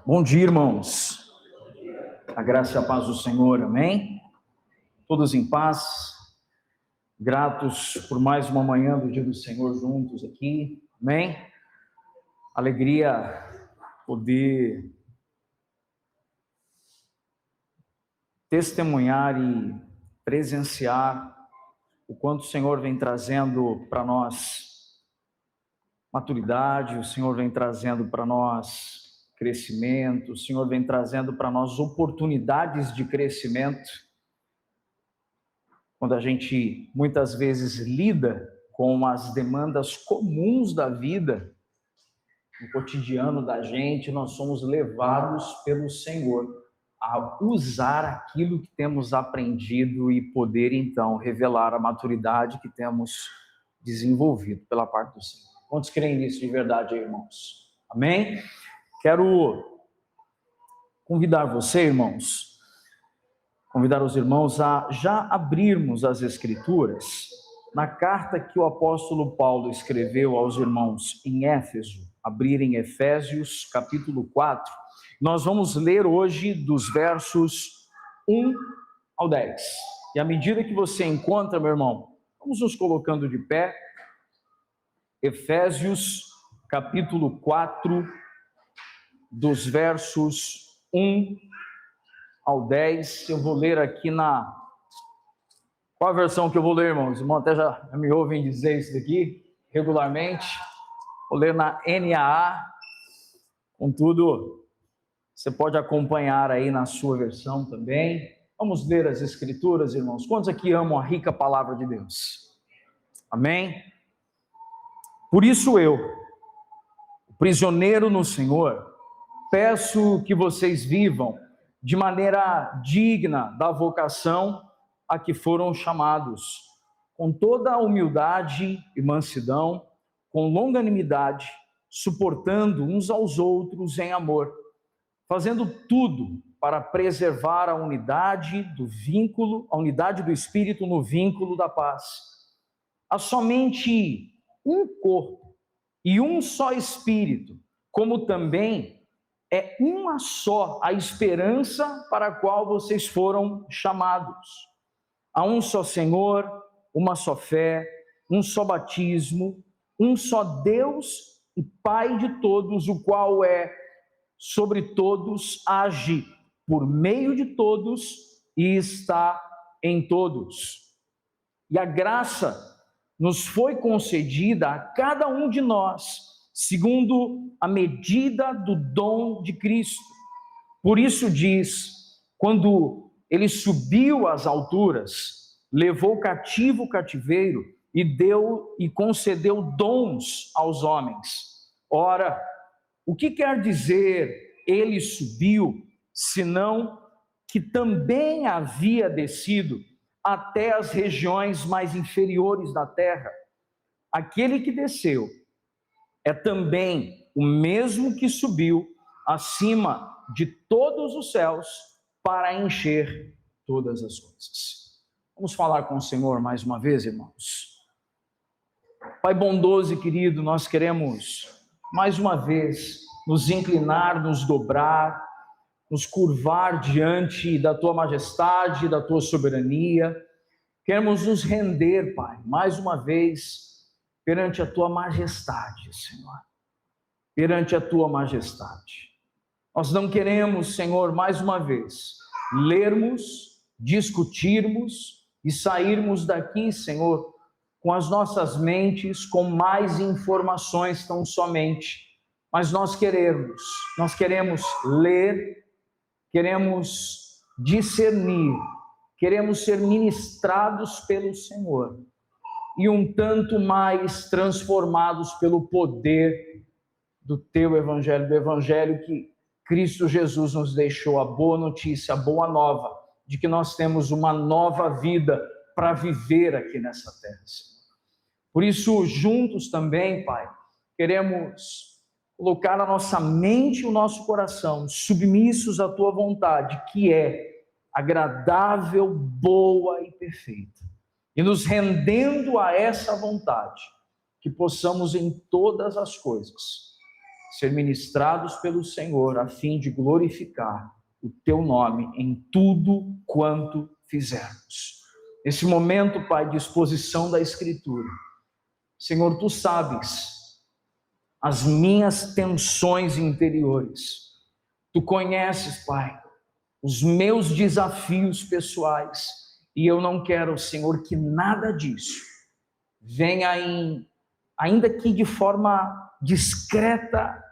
Bom dia, irmãos. A graça e a paz do Senhor, amém? Todos em paz, gratos por mais uma manhã do dia do Senhor juntos aqui, amém? Alegria poder testemunhar e presenciar o quanto o Senhor vem trazendo para nós maturidade, o Senhor vem trazendo para nós crescimento, o Senhor vem trazendo para nós oportunidades de crescimento. Quando a gente muitas vezes lida com as demandas comuns da vida, no cotidiano da gente, nós somos levados pelo Senhor a usar aquilo que temos aprendido e poder então revelar a maturidade que temos desenvolvido pela parte do Senhor. Quantos creem nisso de verdade, irmãos? Amém? Quero convidar você, irmãos, convidar os irmãos a já abrirmos as Escrituras na carta que o apóstolo Paulo escreveu aos irmãos em Éfeso, abrirem Efésios capítulo 4. Nós vamos ler hoje dos versos 1 ao 10. E à medida que você encontra, meu irmão, vamos nos colocando de pé. Efésios capítulo 4, dos versos 1 ao 10, eu vou ler aqui na... Qual a versão que eu vou ler, irmãos? Os irmãos até já me ouvem dizer isso daqui regularmente. Vou ler na NAA, contudo, você pode acompanhar aí na sua versão também. Vamos ler as Escrituras, irmãos. Quantos aqui amam a rica palavra de Deus? Amém? Por isso eu, prisioneiro no Senhor, peço que vocês vivam de maneira digna da vocação a que foram chamados, com toda a humildade e mansidão, com longanimidade, suportando uns aos outros em amor, fazendo tudo para preservar a unidade do vínculo, a unidade do Espírito no vínculo da paz. Há somente um corpo e um só Espírito, como também é uma só a esperança para a qual vocês foram chamados. Há um só Senhor, uma só fé, um só batismo, um só Deus e Pai de todos, o qual é sobre todos, age por meio de todos e está em todos. E a graça nos foi concedida a cada um de nós, segundo a medida do dom de Cristo. Por isso diz, quando ele subiu às alturas, levou cativo o cativeiro e deu e concedeu dons aos homens. Ora, o que quer dizer ele subiu, senão que também havia descido até as regiões mais inferiores da terra? Aquele que desceu é também o mesmo que subiu acima de todos os céus para encher todas as coisas. Vamos falar com o Senhor mais uma vez, irmãos. Pai bondoso e querido, nós queremos mais uma vez nos inclinar, nos dobrar, nos curvar diante da Tua majestade, da Tua soberania. Queremos nos render, Pai, mais uma vez perante a Tua majestade, Senhor, perante a Tua majestade. Nós não queremos, Senhor, mais uma vez, lermos, discutirmos e sairmos daqui, Senhor, com as nossas mentes, com mais informações tão somente, mas nós queremos ler, queremos discernir, queremos ser ministrados pelo Senhor e um tanto mais transformados pelo poder do Teu Evangelho, do Evangelho que Cristo Jesus nos deixou, a boa notícia, a boa nova, de que nós temos uma nova vida para viver aqui nessa terra. Por isso, juntos também, Pai, queremos colocar a nossa mente e o nosso coração submissos à Tua vontade, que é agradável, boa e perfeita. E nos rendendo a essa vontade, que possamos em todas as coisas ser ministrados pelo Senhor, a fim de glorificar o teu nome em tudo quanto fizermos. Nesse momento, Pai, de exposição da Escritura, Senhor, tu sabes as minhas tensões interiores. Tu conheces, Pai, os meus desafios pessoais, e eu não quero, Senhor, que nada disso venha ainda que de forma discreta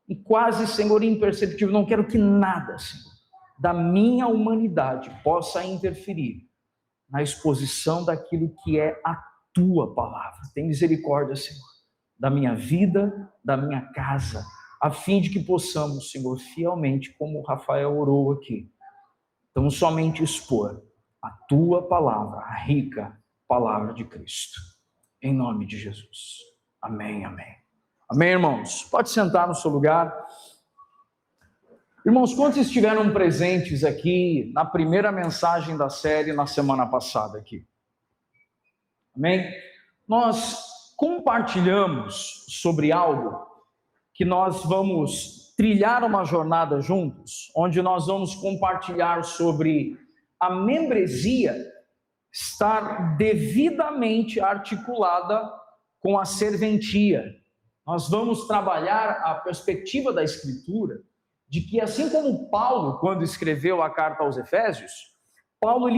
e quase, Senhor, imperceptível. Não quero que nada, Senhor, da minha humanidade possa interferir na exposição daquilo que é a tua palavra. Tem misericórdia, Senhor, da minha vida, da minha casa, a fim de que possamos, Senhor, fielmente, como o Rafael orou aqui, então somente expor a tua palavra, a rica palavra de Cristo. Em nome de Jesus. Amém, amém. Amém, irmãos? Pode sentar no seu lugar. Irmãos, quantos estiveram presentes aqui na primeira mensagem da série na semana passada aqui? Amém? Nós compartilhamos sobre algo que nós vamos trilhar uma jornada juntos, onde nós vamos compartilhar sobre a membresia estar devidamente articulada com a serventia. Nós vamos trabalhar a perspectiva da Escritura, de que assim como Paulo, quando escreveu a carta aos Efésios, Paulo,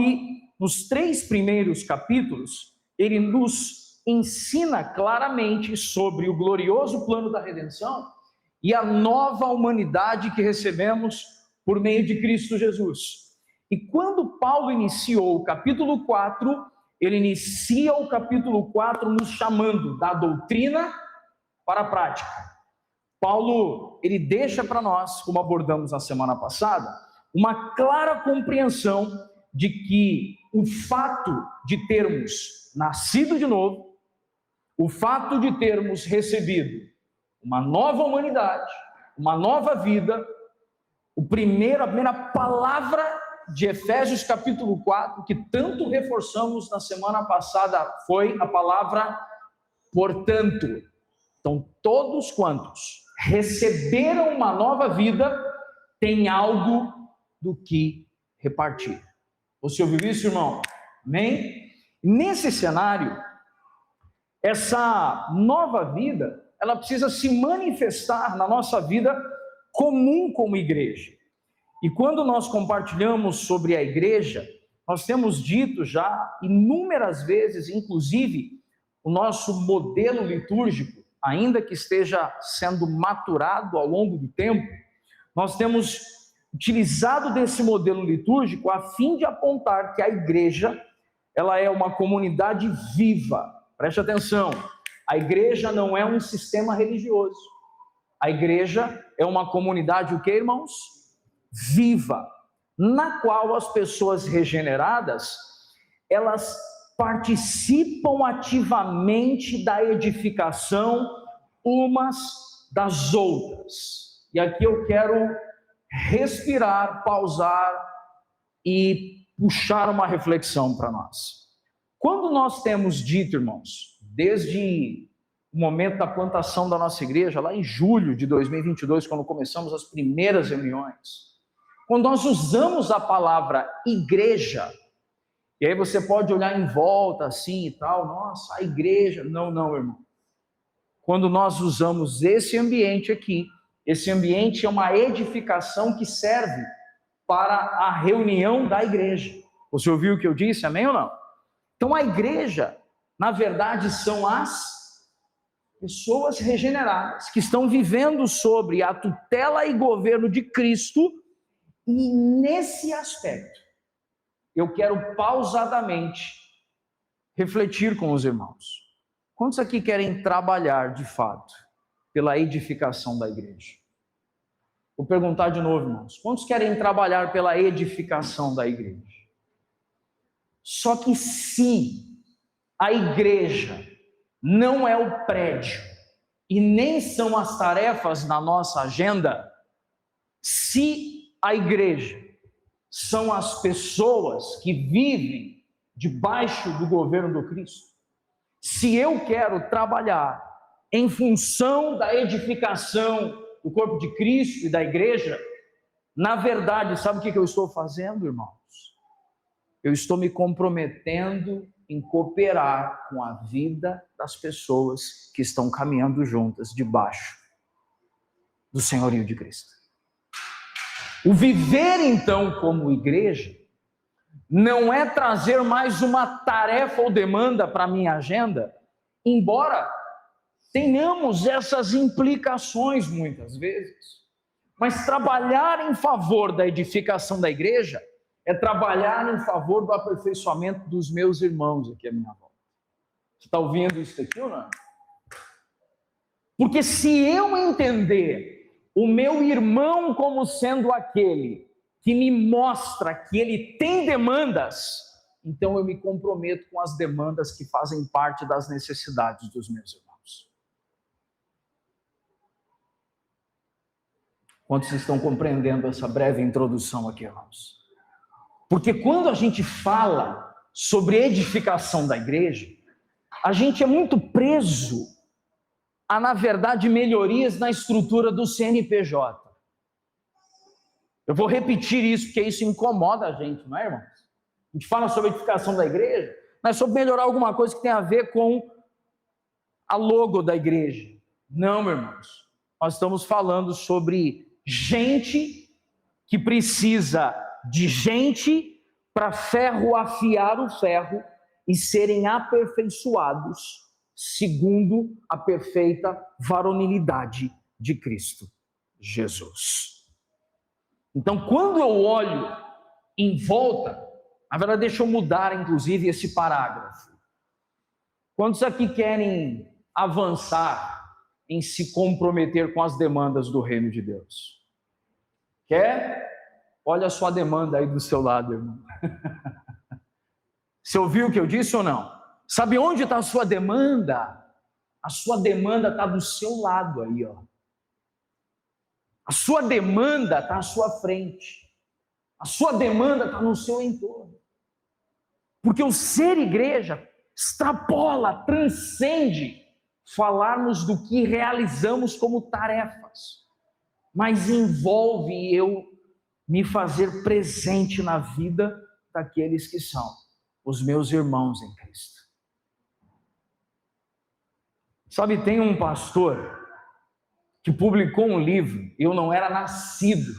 nos 3 primeiros capítulos, ele nos ensina claramente sobre o glorioso plano da redenção e a nova humanidade que recebemos por meio de Cristo Jesus. E quando Paulo iniciou o capítulo 4, ele inicia o capítulo 4 nos chamando da doutrina para a prática. Paulo, ele deixa para nós, como abordamos na semana passada, uma clara compreensão de que o fato de termos nascido de novo, o fato de termos recebido uma nova humanidade, uma nova vida, a primeira palavra de Efésios capítulo 4, que tanto reforçamos na semana passada, foi a palavra portanto. Então, todos quantos receberam uma nova vida, têm algo do que repartir. Você ouviu isso, irmão? Amém? Nesse cenário, essa nova vida, ela precisa se manifestar na nossa vida comum como igreja. E quando nós compartilhamos sobre a igreja, nós temos dito já inúmeras vezes, inclusive, o nosso modelo litúrgico, ainda que esteja sendo maturado ao longo do tempo, nós temos utilizado desse modelo litúrgico a fim de apontar que a igreja, ela é uma comunidade viva. Preste atenção, a igreja não é um sistema religioso. A igreja é uma comunidade, o que, irmãos? Viva, na qual as pessoas regeneradas, elas participam ativamente da edificação umas das outras. E aqui eu quero respirar, pausar e puxar uma reflexão para nós. Quando nós temos dito, irmãos, desde o momento da plantação da nossa igreja, lá em julho de 2022, quando começamos as primeiras reuniões, quando nós usamos a palavra igreja, e aí você pode olhar em volta assim e tal, nossa, a igreja, não, irmão. Quando nós usamos esse ambiente aqui, esse ambiente é uma edificação que serve para a reunião da igreja. Você ouviu o que eu disse, amém ou não? Então a igreja, na verdade, são as pessoas regeneradas, que estão vivendo sobre a tutela e governo de Cristo, e nesse aspecto, eu quero pausadamente refletir com os irmãos. Quantos aqui querem trabalhar, de fato, pela edificação da igreja? Vou perguntar de novo, irmãos. Quantos querem trabalhar pela edificação da igreja? Só que se a igreja não é o prédio e nem são as tarefas na nossa agenda, se a igreja são as pessoas que vivem debaixo do governo do Cristo, se eu quero trabalhar em função da edificação do corpo de Cristo e da igreja, na verdade, sabe o que eu estou fazendo, irmãos? Eu estou me comprometendo em cooperar com a vida das pessoas que estão caminhando juntas debaixo do senhorio de Cristo. O viver, então, como igreja, não é trazer mais uma tarefa ou demanda para a minha agenda, embora tenhamos essas implicações muitas vezes. Mas trabalhar em favor da edificação da igreja é trabalhar em favor do aperfeiçoamento dos meus irmãos aqui à minha volta. Você está ouvindo isso aqui ou não? Porque se eu entender o meu irmão como sendo aquele que me mostra que ele tem demandas, então eu me comprometo com as demandas que fazem parte das necessidades dos meus irmãos. Quantos estão compreendendo essa breve introdução aqui, irmãos? Porque quando a gente fala sobre edificação da igreja, a gente é muito preso a, na verdade, melhorias na estrutura do CNPJ. Eu vou repetir isso, porque isso incomoda a gente, não é, irmãos? A gente fala sobre edificação da igreja, mas sobre melhorar alguma coisa que tem a ver com a logo da igreja. Não, meus irmãos. Nós estamos falando sobre gente que precisa de gente para ferro afiar o ferro e serem aperfeiçoados segundo a perfeita varonilidade de Cristo Jesus. Então, quando eu olho em volta, na verdade, deixa eu mudar, inclusive, esse parágrafo. Quantos aqui querem avançar em se comprometer com as demandas do reino de Deus? Quer? Olha a sua demanda aí do seu lado, irmão. Você ouviu o que eu disse ou não? Sabe onde está a sua demanda? A sua demanda está do seu lado aí, ó. A sua demanda está à sua frente. A sua demanda está no seu entorno. Porque o ser igreja extrapola, transcende falarmos do que realizamos como tarefas, mas envolve eu me fazer presente na vida daqueles que são os meus irmãos em Cristo. Sabe, tem um pastor que publicou um livro, eu não era nascido,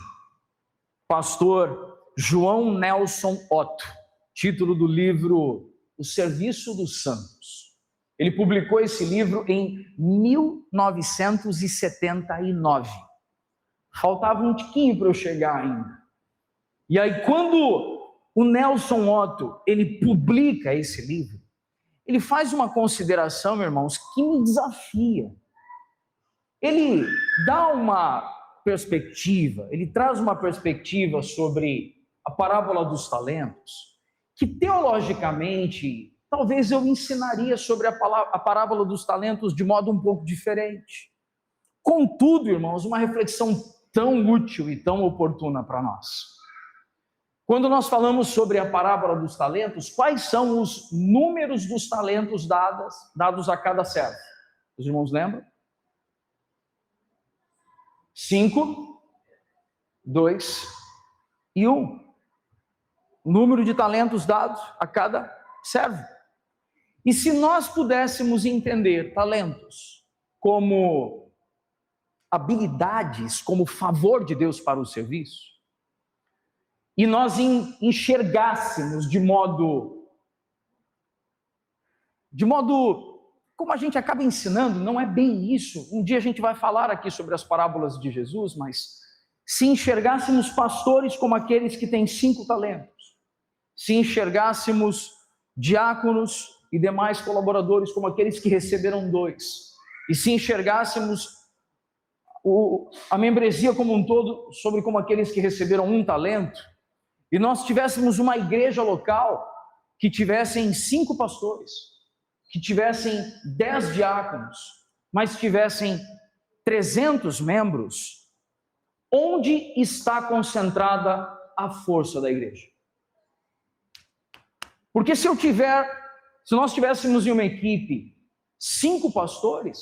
pastor João Nelson Otto, título do livro O Serviço dos Santos. Ele publicou esse livro em 1979. Faltava um tiquinho para eu chegar ainda. E aí, quando o Nelson Otto, ele publica esse livro, ele faz uma consideração, meus irmãos, que me desafia. Ele dá uma perspectiva, ele traz uma perspectiva sobre a parábola dos talentos, que teologicamente, talvez eu ensinaria sobre a parábola dos talentos de modo um pouco diferente. Contudo, irmãos, uma reflexão tão útil e tão oportuna para nós. Quando nós falamos sobre a parábola dos talentos, quais são os números dos talentos dados a cada servo? Os irmãos lembram? 5, 2 e 1. O número de talentos dados a cada servo. E se nós pudéssemos entender talentos como habilidades, como favor de Deus para o serviço, e nós enxergássemos de modo como a gente acaba ensinando, não é bem isso. Um dia a gente vai falar aqui sobre as parábolas de Jesus, mas se enxergássemos pastores como aqueles que têm 5 talentos, se enxergássemos diáconos e demais colaboradores como aqueles que receberam 2, e se enxergássemos a membresia como um todo sobre como aqueles que receberam 1 talento, e nós tivéssemos uma igreja local que tivessem 5 pastores, que tivessem 10 diáconos, mas tivessem 300 membros, onde está concentrada a força da igreja? Porque se nós tivéssemos em uma equipe 5 pastores,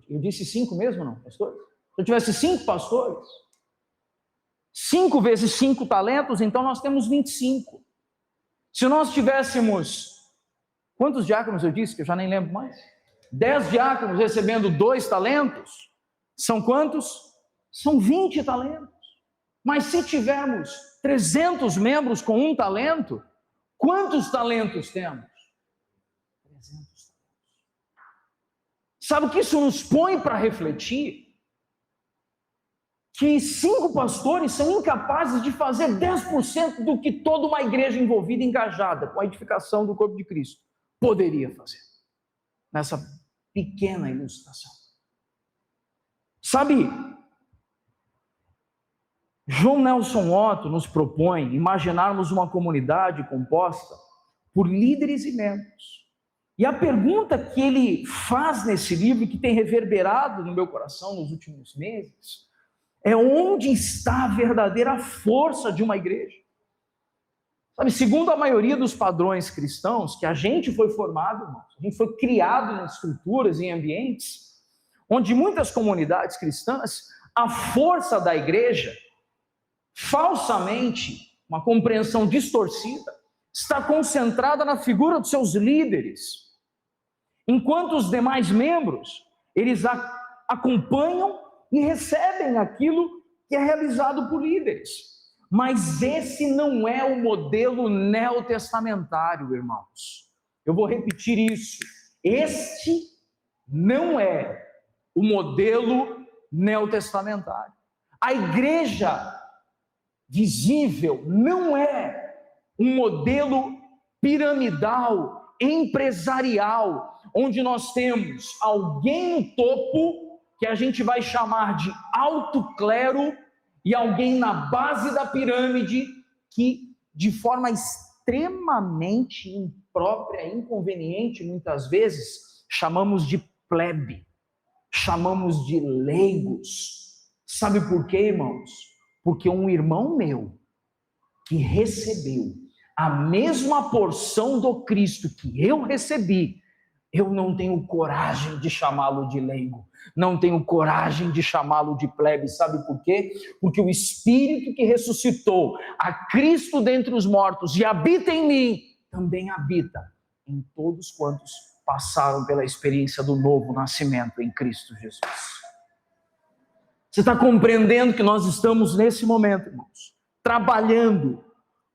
Eu disse 5 mesmo, não, pastor? Se eu tivesse 5 pastores, 5 vezes 5 talentos, então nós temos 25. Se nós tivéssemos, quantos diáconos eu disse, que eu já nem lembro mais? 10 diáconos recebendo 2 talentos, são quantos? São 20 talentos. Mas se tivermos 300 membros com 1 talento, quantos talentos temos? 300 talentos. Sabe o que isso nos põe para refletir? Que 5 pastores são incapazes de fazer 10% do que toda uma igreja envolvida, engajada com a edificação do corpo de Cristo poderia fazer. Nessa pequena ilustração. Sabe, João Nelson Otto nos propõe imaginarmos uma comunidade composta por líderes e membros. E a pergunta que ele faz nesse livro, que tem reverberado no meu coração nos últimos meses, é onde está a verdadeira força de uma igreja. Sabe, segundo a maioria dos padrões cristãos, que a gente foi formado, irmãos, a gente foi criado em estruturas, em ambientes, onde muitas comunidades cristãs, a força da igreja, falsamente, uma compreensão distorcida, está concentrada na figura dos seus líderes, enquanto os demais membros, eles acompanham e recebem aquilo que é realizado por líderes. Mas esse não é o modelo neotestamentário, irmãos. Eu vou repetir isso. Este não é o modelo neotestamentário. A igreja visível não é um modelo piramidal, empresarial, onde nós temos alguém no topo, que a gente vai chamar de alto clero, e alguém na base da pirâmide, que de forma extremamente imprópria, inconveniente, muitas vezes, chamamos de plebe, chamamos de leigos. Sabe por quê, irmãos? Porque um irmão meu, que recebeu a mesma porção do Cristo que eu recebi, eu não tenho coragem de chamá-lo de leigo, não tenho coragem de chamá-lo de plebe. Sabe por quê? Porque o Espírito que ressuscitou a Cristo dentre os mortos e habita em mim, também habita em todos quantos passaram pela experiência do novo nascimento em Cristo Jesus. Você está compreendendo que nós estamos nesse momento, irmãos, trabalhando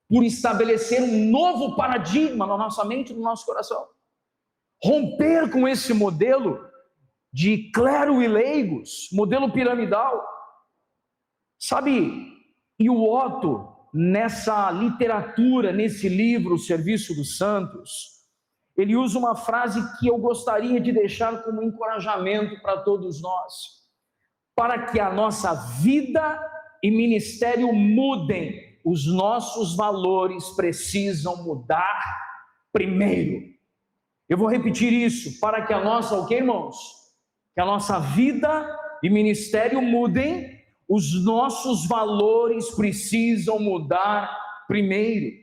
por estabelecer um novo paradigma na nossa mente e no nosso coração? Romper com esse modelo de clero e leigos, modelo piramidal. Sabe, e o Otto, nessa literatura, nesse livro, O Serviço dos Santos, ele usa uma frase que eu gostaria de deixar como encorajamento para todos nós. Para que a nossa vida e ministério mudem, os nossos valores precisam mudar primeiro. Eu vou repetir isso, para que a nossa, o que, irmãos? Que a nossa vida e ministério mudem, os nossos valores precisam mudar primeiro.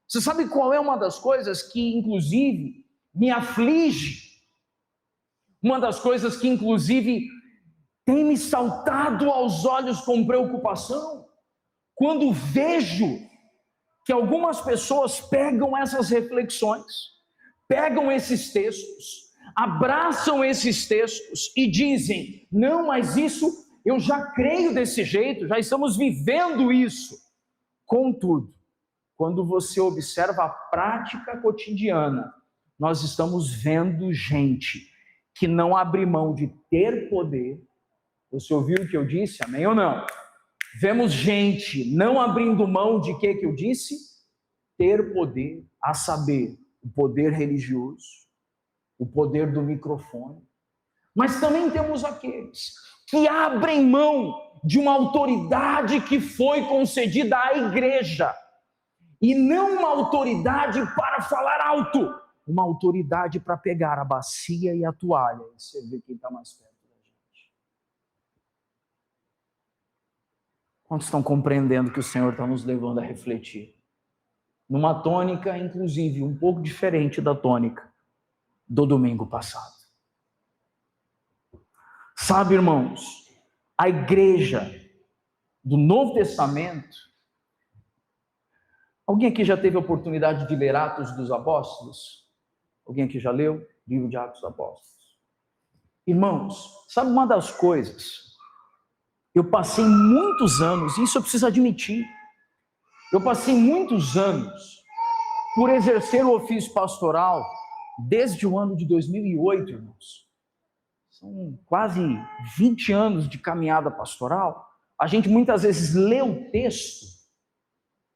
Você sabe qual é uma das coisas que, inclusive, me aflige? Uma das coisas que, inclusive, tem me saltado aos olhos com preocupação? Quando vejo que algumas pessoas pegam essas reflexões, pegam esses textos, abraçam esses textos e dizem: não, mas isso eu já creio desse jeito, já estamos vivendo isso. Contudo, quando você observa a prática cotidiana, nós estamos vendo gente que não abre mão de ter poder. Você ouviu o que eu disse? Amém ou não? Vemos gente não abrindo mão de que eu disse? Ter poder, a saber, o poder religioso, o poder do microfone. Mas também temos aqueles que abrem mão de uma autoridade que foi concedida à igreja, e não uma autoridade para falar alto, uma autoridade para pegar a bacia e a toalha e você vê quem está mais perto da gente. Quantos estão compreendendo que o Senhor está nos levando a refletir? Numa tônica, inclusive, um pouco diferente da tônica do domingo passado. Sabe, irmãos, a igreja do Novo Testamento, alguém aqui já teve a oportunidade de ler Atos dos Apóstolos? Alguém aqui já leu? Livro de Atos dos Apóstolos. Irmãos, sabe uma das coisas? Eu passei muitos anos, isso eu preciso admitir, eu passei muitos anos por exercer o ofício pastoral desde o ano de 2008, irmãos. São quase 20 anos de caminhada pastoral. A gente muitas vezes lê o texto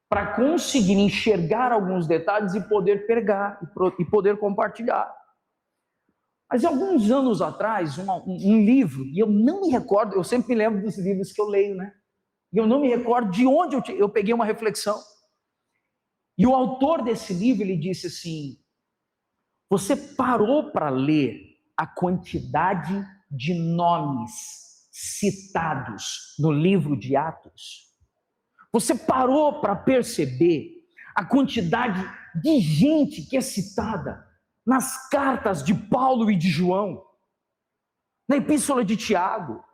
para conseguir enxergar alguns detalhes e poder pegar e poder compartilhar. Mas alguns anos atrás, um livro, e eu não me recordo, eu sempre me lembro dos livros que eu leio, né? E eu não me recordo de onde eu peguei uma reflexão. E o autor desse livro, ele disse assim: você parou para ler a quantidade de nomes citados no livro de Atos? Você parou para perceber a quantidade de gente que é citada nas cartas de Paulo e de João, na epístola de Tiago,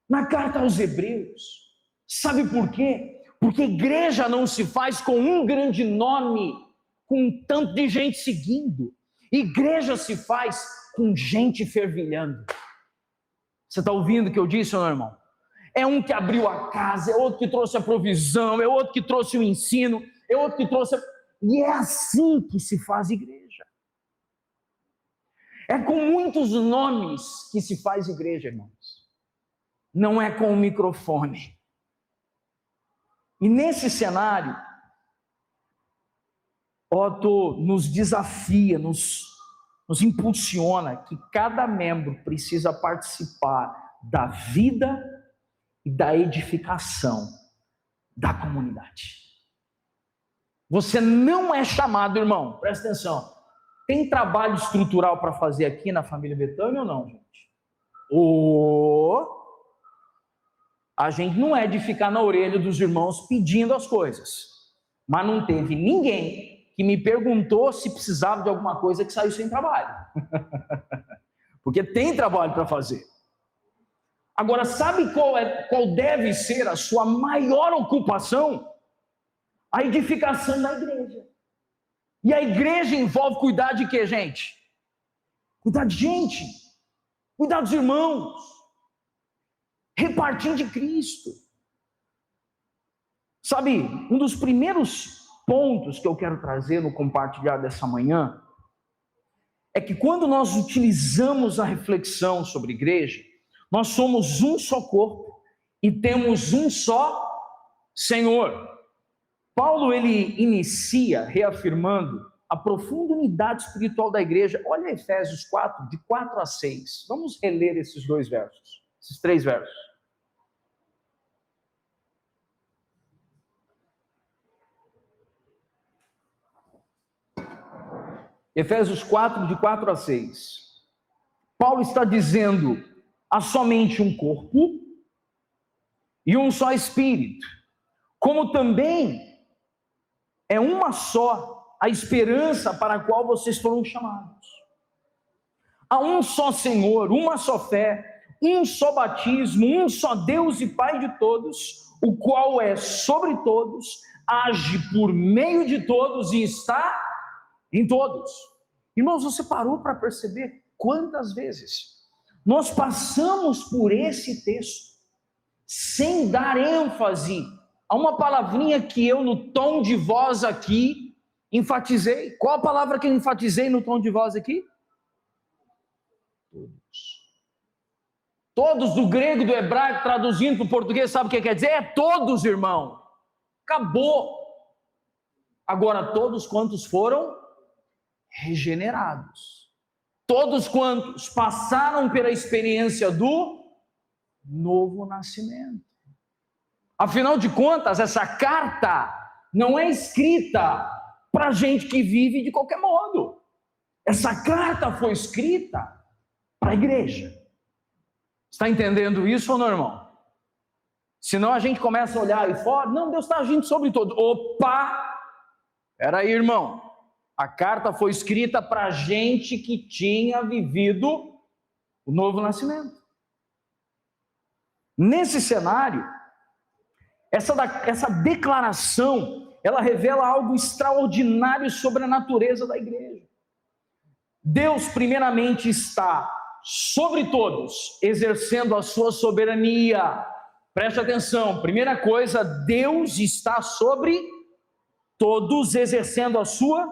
na carta aos Hebreus? Sabe por quê? Porque igreja não se faz com um grande nome, com um tanto de gente seguindo. Igreja se faz com gente fervilhando. Você está ouvindo o que eu disse, meu irmão? É um que abriu a casa, é outro que trouxe a provisão, é outro que trouxe o ensino, é outro que trouxe... E é assim que se faz igreja. É com muitos nomes que se faz igreja, irmãos. Não é com o microfone. E nesse cenário, Otto nos desafia, nos impulsiona que cada membro precisa participar da vida e da edificação da comunidade. Você não é chamado, irmão, presta atenção. Tem trabalho estrutural para fazer aqui na família Betânia ou não, gente? A gente não é de ficar na orelha dos irmãos pedindo as coisas. Mas não teve ninguém que me perguntou se precisava de alguma coisa que saiu sem trabalho. Porque tem trabalho para fazer. Agora, sabe qual deve ser a sua maior ocupação? A edificação da igreja. E a igreja envolve cuidar de quê, gente? Cuidar de gente. Cuidar dos irmãos. Repartir de Cristo. Sabe, um dos primeiros pontos que eu quero trazer no compartilhar dessa manhã é que quando nós utilizamos a reflexão sobre igreja, nós somos um só corpo e temos um só Senhor. Paulo, ele inicia reafirmando a profunda unidade espiritual da igreja. Olha Efésios 4, de 4 a 6. Vamos reler esses dois versos, esses 3 versos. Efésios 4, de 4 a 6. Paulo está dizendo: há somente um corpo e um só espírito, como também é uma só a esperança para a qual vocês foram chamados. Há um só Senhor, uma só fé, um só batismo, um só Deus e Pai de todos, o qual é sobre todos, age por meio de todos e está em todos. Irmãos, você parou para perceber quantas vezes nós passamos por esse texto sem dar ênfase a uma palavrinha que eu, no tom de voz aqui, enfatizei? Qual a palavra que eu enfatizei no tom de voz aqui? Todos. Todos, do grego, do hebraico, traduzindo para o português, sabe o que quer dizer? É todos, irmão. Acabou. Agora, todos quantos foram regenerados. Todos quantos passaram pela experiência do novo nascimento. Afinal de contas, essa carta não é escrita para gente que vive de qualquer modo. Essa carta foi escrita para a igreja. Está entendendo isso ou não, irmão? Senão a gente começa a olhar aí fora, não, Deus está agindo sobre todo. Opa! Peraí, irmão. A carta foi escrita para gente que tinha vivido o novo nascimento. Nesse cenário, essa declaração, ela revela algo extraordinário sobre a natureza da igreja. Deus, primeiramente, está sobre todos, exercendo a sua soberania. Preste atenção, primeira coisa, Deus está sobre todos, exercendo a sua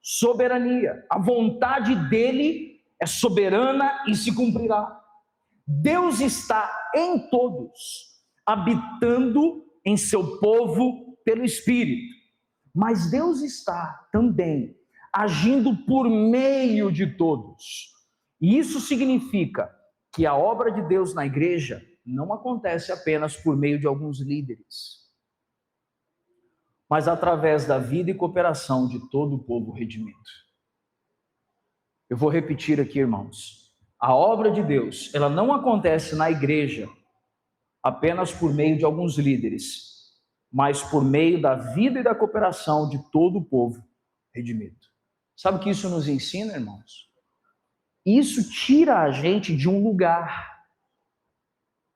soberania. A vontade dele é soberana e se cumprirá. Deus está em todos, habitando em seu povo pelo Espírito. Mas Deus está também agindo por meio de todos. E isso significa que a obra de Deus na igreja não acontece apenas por meio de alguns líderes, mas através da vida e cooperação de todo o povo redimido. Eu vou repetir aqui, irmãos. A obra de Deus, ela não acontece na igreja apenas por meio de alguns líderes, mas por meio da vida e da cooperação de todo o povo redimido. Sabe o que isso nos ensina, irmãos? Isso tira a gente de um lugar.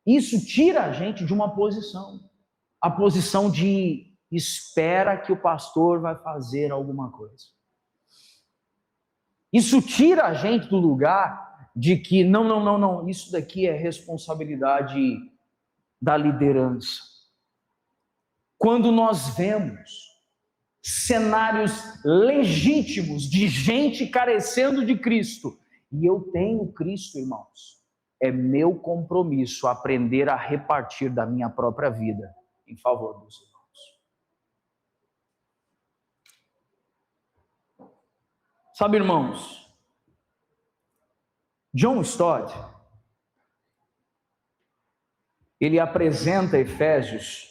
Isso tira a gente de uma posição. A posição de espera que o pastor vai fazer alguma coisa. Isso tira a gente do lugar de que não, isso daqui é responsabilidade da liderança. Quando nós vemos cenários legítimos de gente carecendo de Cristo, e eu tenho Cristo, irmãos, é meu compromisso aprender a repartir da minha própria vida em favor dos irmãos. Sabe, irmãos, John Stott, ele apresenta Efésios.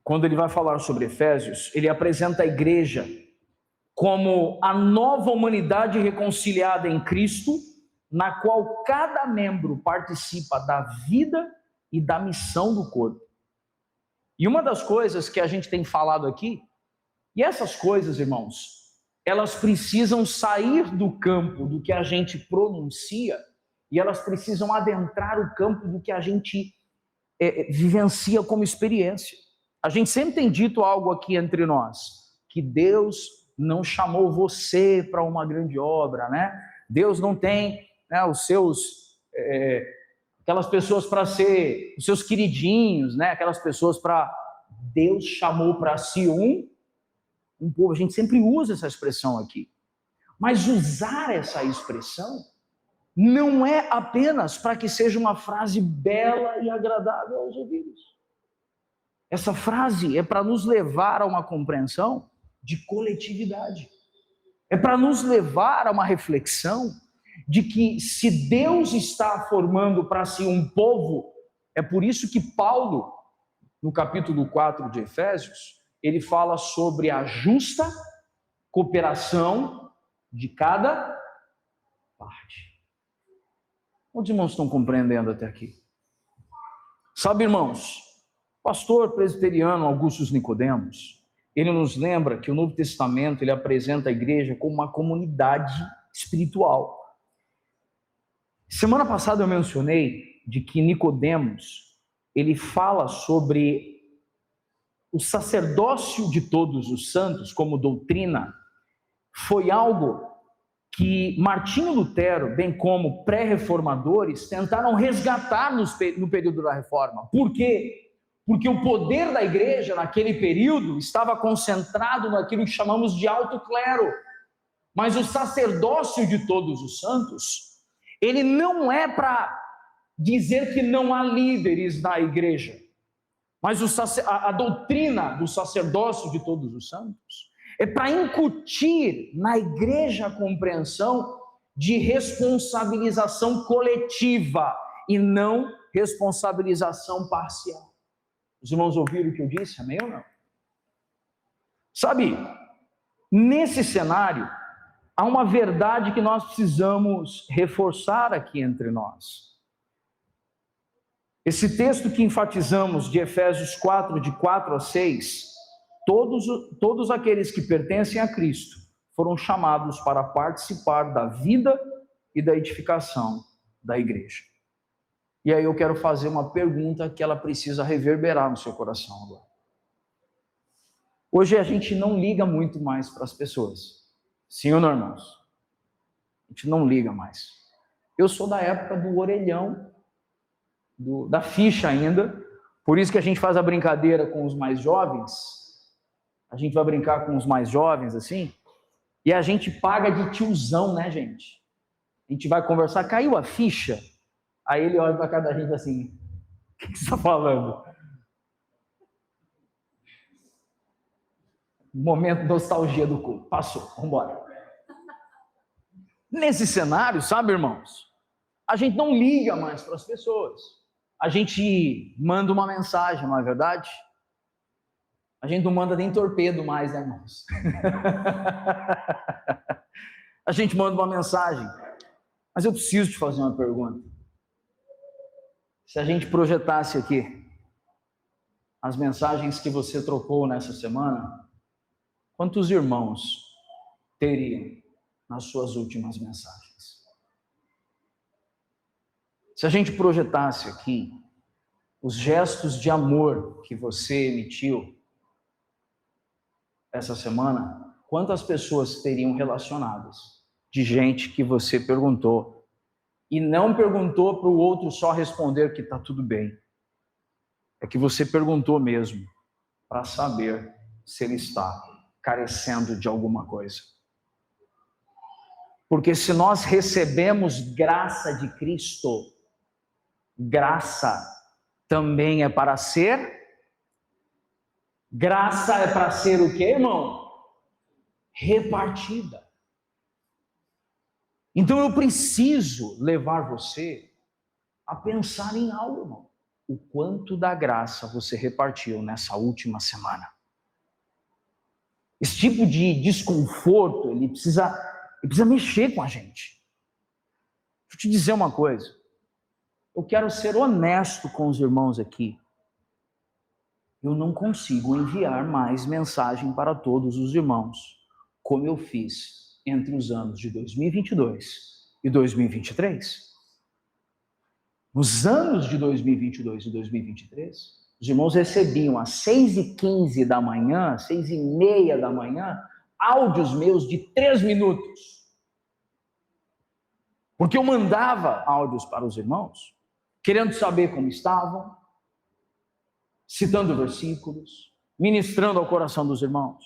Quando ele vai falar sobre Efésios, ele apresenta a igreja como a nova humanidade reconciliada em Cristo, na qual cada membro participa da vida e da missão do corpo. E uma das coisas que a gente tem falado aqui, e essas coisas, irmãos, elas precisam sair do campo do que a gente pronuncia, e elas precisam adentrar o campo do que a gente vivencia como experiência. A gente sempre tem dito algo aqui entre nós, que Deus não chamou você para uma grande obra, né? Deus não tem, né, aquelas pessoas para ser os seus queridinhos, né? Aquelas pessoas para... Deus chamou para si um povo. A gente sempre usa essa expressão aqui. Mas usar essa expressão não é apenas para que seja uma frase bela e agradável aos ouvidos. Essa frase é para nos levar a uma compreensão de coletividade. É para nos levar a uma reflexão de que se Deus está formando para si um povo, é por isso que Paulo, no capítulo 4 de Efésios, ele fala sobre a justa cooperação de cada parte. Quantos irmãos estão compreendendo até aqui? Sabe, irmãos, pastor presbiteriano Augusto Nicodemos, ele nos lembra que o Novo Testamento ele apresenta a igreja como uma comunidade espiritual. Semana passada eu mencionei de que Nicodemos, ele fala sobre o sacerdócio de todos os santos como doutrina. Foi algo que Martinho Lutero, bem como pré-reformadores, tentaram resgatar no período da Reforma. Por quê? Porque o poder da igreja naquele período estava concentrado naquilo que chamamos de alto clero. Mas o sacerdócio de todos os santos, ele não é para dizer que não há líderes na igreja. Mas a doutrina do sacerdócio de todos os santos é para incutir na igreja a compreensão de responsabilização coletiva e não responsabilização parcial. Os irmãos ouviram o que eu disse? Amém ou não? Sabe, nesse cenário, há uma verdade que nós precisamos reforçar aqui entre nós. Esse texto que enfatizamos de Efésios 4, de 4 a 6, todos aqueles que pertencem a Cristo foram chamados para participar da vida e da edificação da igreja. E aí eu quero fazer uma pergunta que ela precisa reverberar no seu coração agora. Hoje a gente não liga muito mais para as pessoas. Sim ou não, irmãos? A gente não liga mais. Eu sou da época do orelhão, da ficha ainda. Por isso que a gente faz a brincadeira com os mais jovens. A gente vai brincar com os mais jovens, assim. E a gente paga de tiozão, né, gente? A gente vai conversar, caiu a ficha? Aí ele olha para cada gente assim, o que você está falando? Momento de nostalgia do culto. Passou, vamos embora. Nesse cenário, sabe, irmãos? A gente não liga mais para as pessoas. A gente manda uma mensagem, não é verdade? A gente não manda nem torpedo mais, né, irmãos? A gente manda uma mensagem. Mas eu preciso te fazer uma pergunta. Se a gente projetasse aqui as mensagens que você trocou nessa semana, quantos irmãos teriam nas suas últimas mensagens? Se a gente projetasse aqui os gestos de amor que você emitiu essa semana, quantas pessoas teriam relacionadas de gente que você perguntou e não perguntou para o outro só responder que está tudo bem? É que você perguntou mesmo para saber se ele está carecendo de alguma coisa. Porque se nós recebemos graça de Cristo, graça também é para ser. Graça é para ser o quê, irmão? Repartida. Então eu preciso levar você a pensar em algo, irmão. O quanto da graça você repartiu nessa última semana. Esse tipo de desconforto, ele precisa mexer com a gente. Deixa eu te dizer uma coisa. Eu quero ser honesto com os irmãos aqui. Eu não consigo enviar mais mensagem para todos os irmãos, como eu fiz entre os anos de 2022 e 2023. Nos anos de 2022 e 2023, os irmãos recebiam às 6h15 da manhã, 6h30 da manhã, áudios meus de 3 minutos. Porque eu mandava áudios para os irmãos, querendo saber como estavam, citando versículos, ministrando ao coração dos irmãos.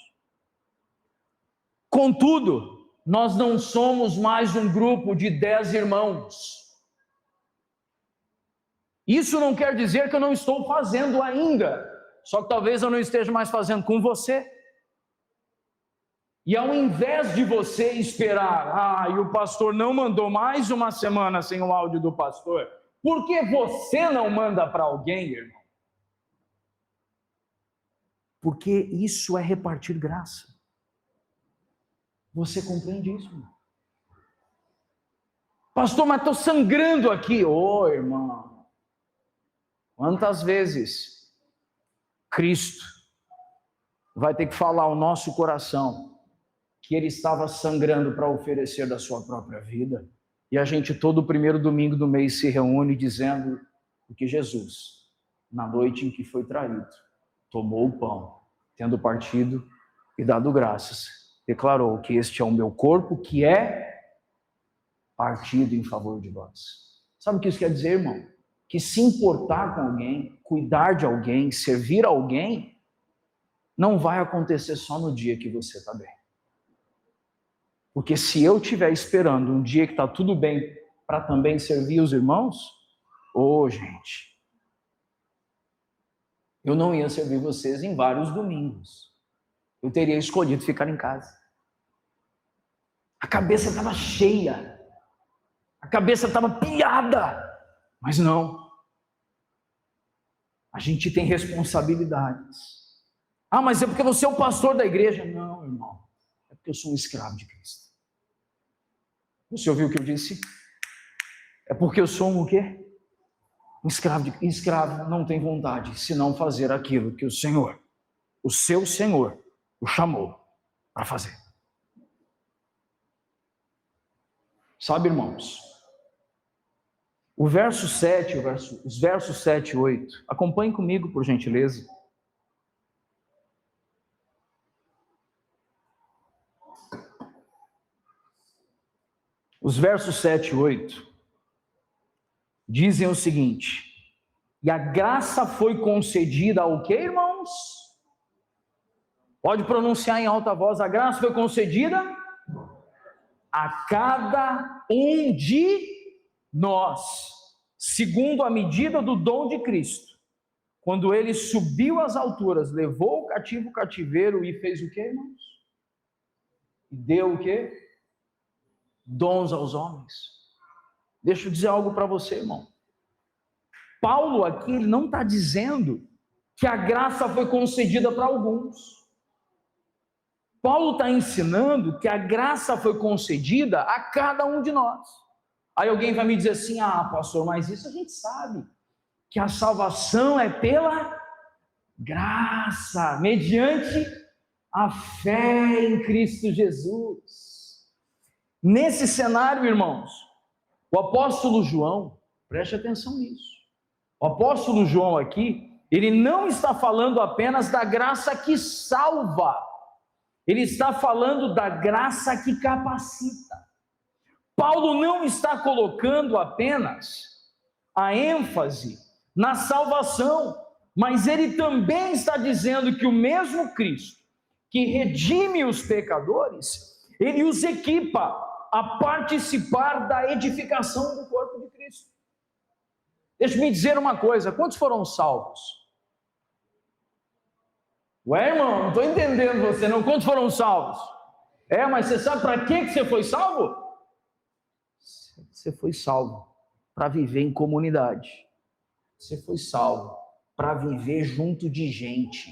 Contudo, nós não somos mais um grupo de 10 irmãos. Isso não quer dizer que eu não estou fazendo ainda, só que talvez eu não esteja mais fazendo com você. E ao invés de você esperar, e o pastor não mandou mais uma semana sem o áudio do pastor, por que você não manda para alguém, irmão? Porque isso é repartir graça. Você compreende isso, irmão? Pastor, mas estou sangrando aqui. Ô, irmão, quantas vezes Cristo vai ter que falar ao nosso coração que ele estava sangrando para oferecer da sua própria vida, e a gente todo primeiro domingo do mês se reúne dizendo que Jesus, na noite em que foi traído, tomou o pão, tendo partido e dado graças, declarou que este é o meu corpo que é partido em favor de vós. Sabe o que isso quer dizer, irmão? Que se importar com alguém, cuidar de alguém, servir alguém, não vai acontecer só no dia que você está bem. Porque se eu estiver esperando um dia que está tudo bem para também servir os irmãos, gente, eu não ia servir vocês em vários domingos. Eu teria escolhido ficar em casa. A cabeça estava cheia. A cabeça estava pilhada. Mas não. A gente tem responsabilidades. Mas é porque você é o pastor da igreja. Não, irmão. É porque eu sou um escravo de Cristo. Você ouviu o que eu disse? É porque eu sou um o quê? Um escravo não tem vontade, senão fazer aquilo que o Senhor, o seu Senhor, o chamou para fazer. Sabe, irmãos, O verso 7, os versos 7 e 8. Acompanhe comigo, por gentileza. Os versos 7 e 8 dizem o seguinte: e a graça foi concedida ao quê, irmãos? Pode pronunciar em alta voz: a graça foi concedida a cada um de nós, segundo a medida do dom de Cristo. Quando ele subiu às alturas, levou o cativo o cativeiro e fez o quê, irmãos? E deu o quê? Dons aos homens. Deixa eu dizer algo para você, irmão. Paulo aqui, ele não está dizendo que a graça foi concedida para alguns. Paulo está ensinando que a graça foi concedida a cada um de nós. Aí alguém vai me dizer assim: ah, pastor, mas isso a gente sabe, que a salvação é pela graça, mediante a fé em Cristo Jesus. Nesse cenário, irmãos, o apóstolo João, preste atenção nisso, o apóstolo João aqui, ele não está falando apenas da graça que salva, ele está falando da graça que capacita. Paulo não está colocando apenas a ênfase na salvação, mas ele também está dizendo que o mesmo Cristo que redime os pecadores, ele os equipa a participar da edificação do corpo de Cristo. Deixa-me dizer uma coisa: quantos foram salvos? Ué, irmão, não estou entendendo você não. Quantos foram salvos? Mas você sabe para que você foi salvo? Você foi salvo para viver em comunidade. Você foi salvo para viver junto de gente.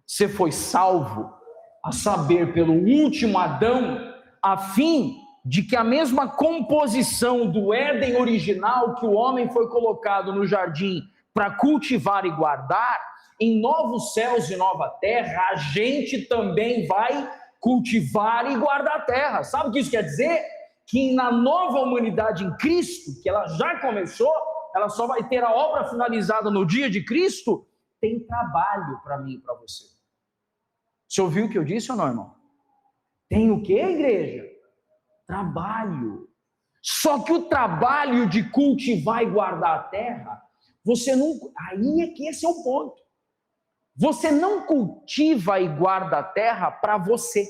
Você foi salvo, a saber, pelo último Adão, a fim de que a mesma composição do Éden original, que o homem foi colocado no jardim para cultivar e guardar, em novos céus e nova terra, a gente também vai cultivar e guardar a terra. Sabe o que isso quer dizer? Que na nova humanidade em Cristo, que ela já começou, ela só vai ter a obra finalizada no dia de Cristo, tem trabalho para mim e para você. Você ouviu o que eu disse ou não, irmão? Tem o que, igreja? Trabalho. Só que o trabalho de cultivar e guardar a terra, você não... Aí é que esse é o ponto. Você não cultiva e guarda a terra para você.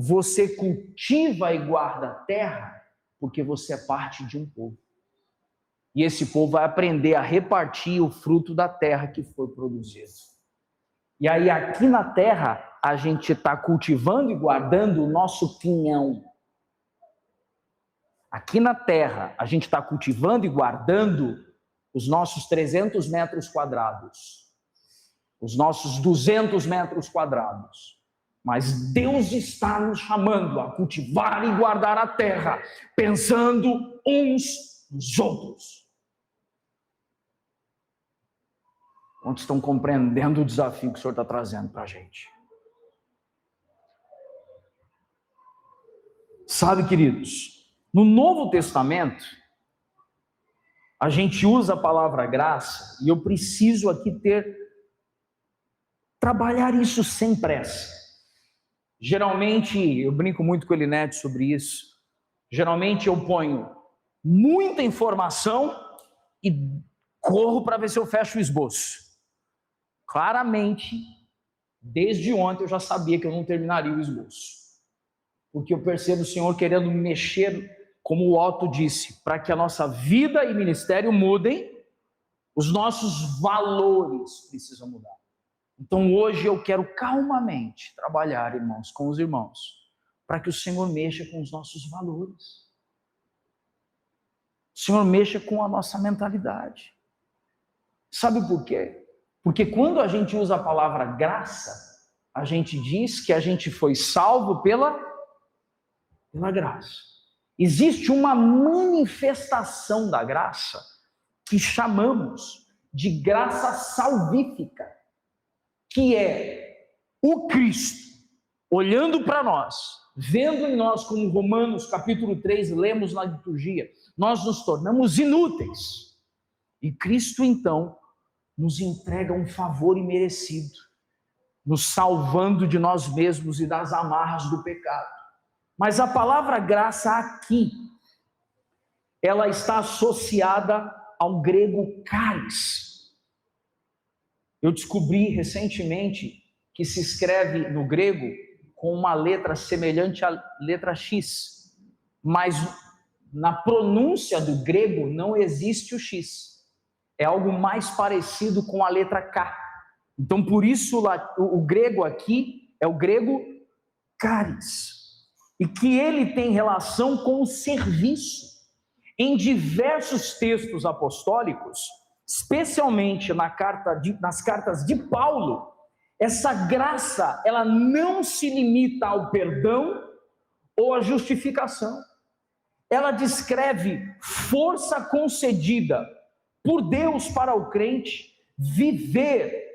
Você cultiva e guarda a terra porque você é parte de um povo. E esse povo vai aprender a repartir o fruto da terra que foi produzido. E aí aqui na terra, a gente está cultivando e guardando o nosso pinhão. Aqui na terra, a gente está cultivando e guardando os nossos 300 metros quadrados, os nossos 200 metros quadrados. Mas Deus está nos chamando a cultivar e guardar a terra, pensando uns nos outros. Quantos estão compreendendo o desafio que o Senhor está trazendo para a gente? Sabe, queridos, no Novo Testamento, a gente usa a palavra graça, e eu preciso aqui trabalhar isso sem pressa. Geralmente, eu brinco muito com o Elinete sobre isso, geralmente eu ponho muita informação e corro para ver se eu fecho o esboço. Claramente, desde ontem eu já sabia que eu não terminaria o esboço. Porque eu percebo o Senhor querendo mexer, como o Otto disse, para que a nossa vida e ministério mudem, os nossos valores precisam mudar. Então hoje eu quero calmamente trabalhar, irmãos, com os irmãos, para que o Senhor mexa com os nossos valores. O Senhor mexa com a nossa mentalidade. Sabe por quê? Porque quando a gente usa a palavra graça, a gente diz que a gente foi salvo pela graça. Existe uma manifestação da graça que chamamos de graça salvífica, que é o Cristo olhando para nós, vendo em nós, como Romanos capítulo 3, lemos na liturgia, nós nos tornamos inúteis. E Cristo, então, nos entrega um favor imerecido, nos salvando de nós mesmos e das amarras do pecado. Mas a palavra graça aqui, ela está associada ao grego charis. Eu descobri recentemente que se escreve no grego com uma letra semelhante à letra X, mas na pronúncia do grego não existe o X. É algo mais parecido com a letra K. Então, por isso, o grego aqui é o grego charis, e que ele tem relação com o serviço. Em diversos textos apostólicos, especialmente nas cartas de Paulo, essa graça, ela não se limita ao perdão ou à justificação. Ela descreve força concedida por Deus para o crente viver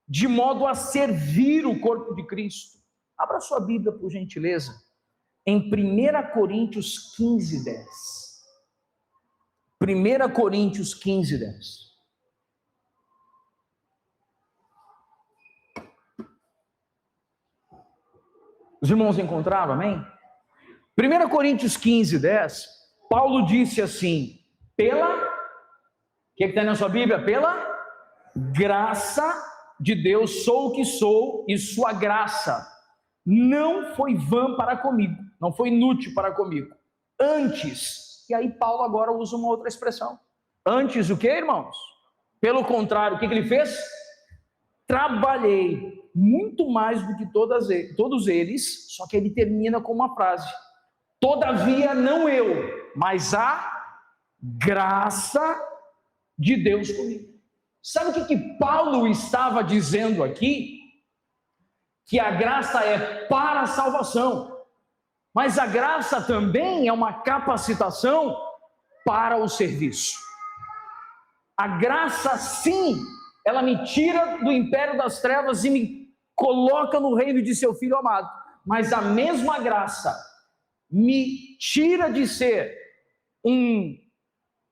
de modo a servir o corpo de Cristo. Abra sua Bíblia, por gentileza, em 1 Coríntios 15, 10. 1 Coríntios 15, 10. Os irmãos encontraram, amém? 1 Coríntios 15, 10, Paulo disse assim, o que está na sua Bíblia? Pela graça de Deus sou o que sou, e sua graça não foi vã para comigo, não foi inútil para comigo. Antes, e aí Paulo agora usa uma outra expressão. Antes o que, irmãos? Pelo contrário, o que ele fez? Trabalhei muito mais do que todos eles, só que ele termina com uma frase. Todavia não eu, mas a graça de Deus comigo. Sabe o que Paulo estava dizendo aqui? Que a graça é para a salvação, mas a graça também é uma capacitação para o serviço. A graça, sim, ela me tira do império das trevas e me coloca no reino de seu Filho amado, mas a mesma graça me tira de ser um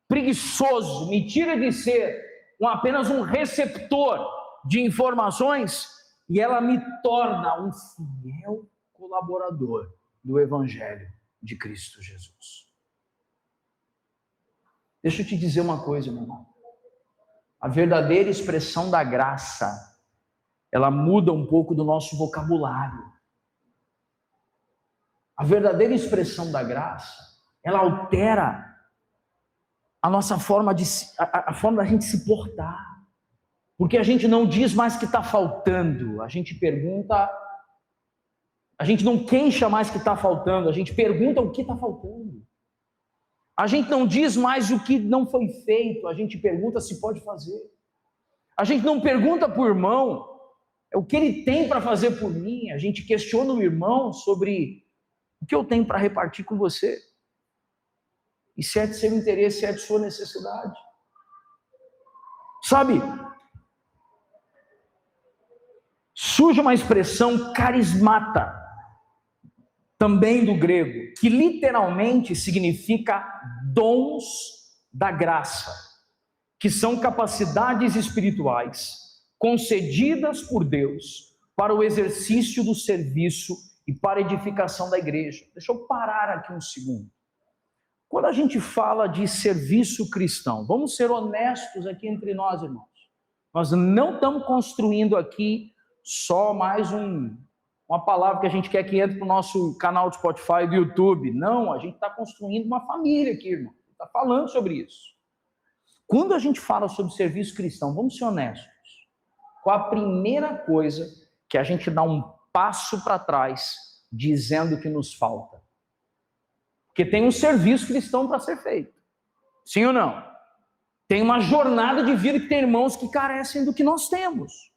preguiçoso, me tira de ser apenas um receptor de informações, e ela me torna um fiel colaborador do Evangelho de Cristo Jesus. Deixa eu te dizer uma coisa, meu irmão. A verdadeira expressão da graça, ela muda um pouco do nosso vocabulário. A verdadeira expressão da graça, ela altera a nossa forma a forma da gente se portar. Porque a gente não diz mais que está faltando, a gente pergunta, a gente não queixa mais que está faltando, a gente pergunta o que está faltando. A gente não diz mais o que não foi feito, a gente pergunta se pode fazer. A gente não pergunta para o irmão o que ele tem para fazer por mim, a gente questiona o irmão sobre o que eu tenho para repartir com você. E se é de seu interesse, se é de sua necessidade. Sabe, surge uma expressão carismata, também do grego, que literalmente significa dons da graça, que são capacidades espirituais concedidas por Deus para o exercício do serviço e para a edificação da igreja. Deixa eu parar aqui um segundo. Quando a gente fala de serviço cristão, vamos ser honestos aqui entre nós, irmãos. Nós não estamos construindo aqui só mais uma palavra que a gente quer que entre para o nosso canal de Spotify e do YouTube. Não, a gente está construindo uma família aqui, irmão. Está falando sobre isso. Quando a gente fala sobre serviço cristão, vamos ser honestos. Qual a primeira coisa que a gente dá um passo para trás dizendo que nos falta? Porque tem um serviço cristão para ser feito. Sim ou não? Tem uma jornada de vida que tem irmãos que carecem do que nós temos.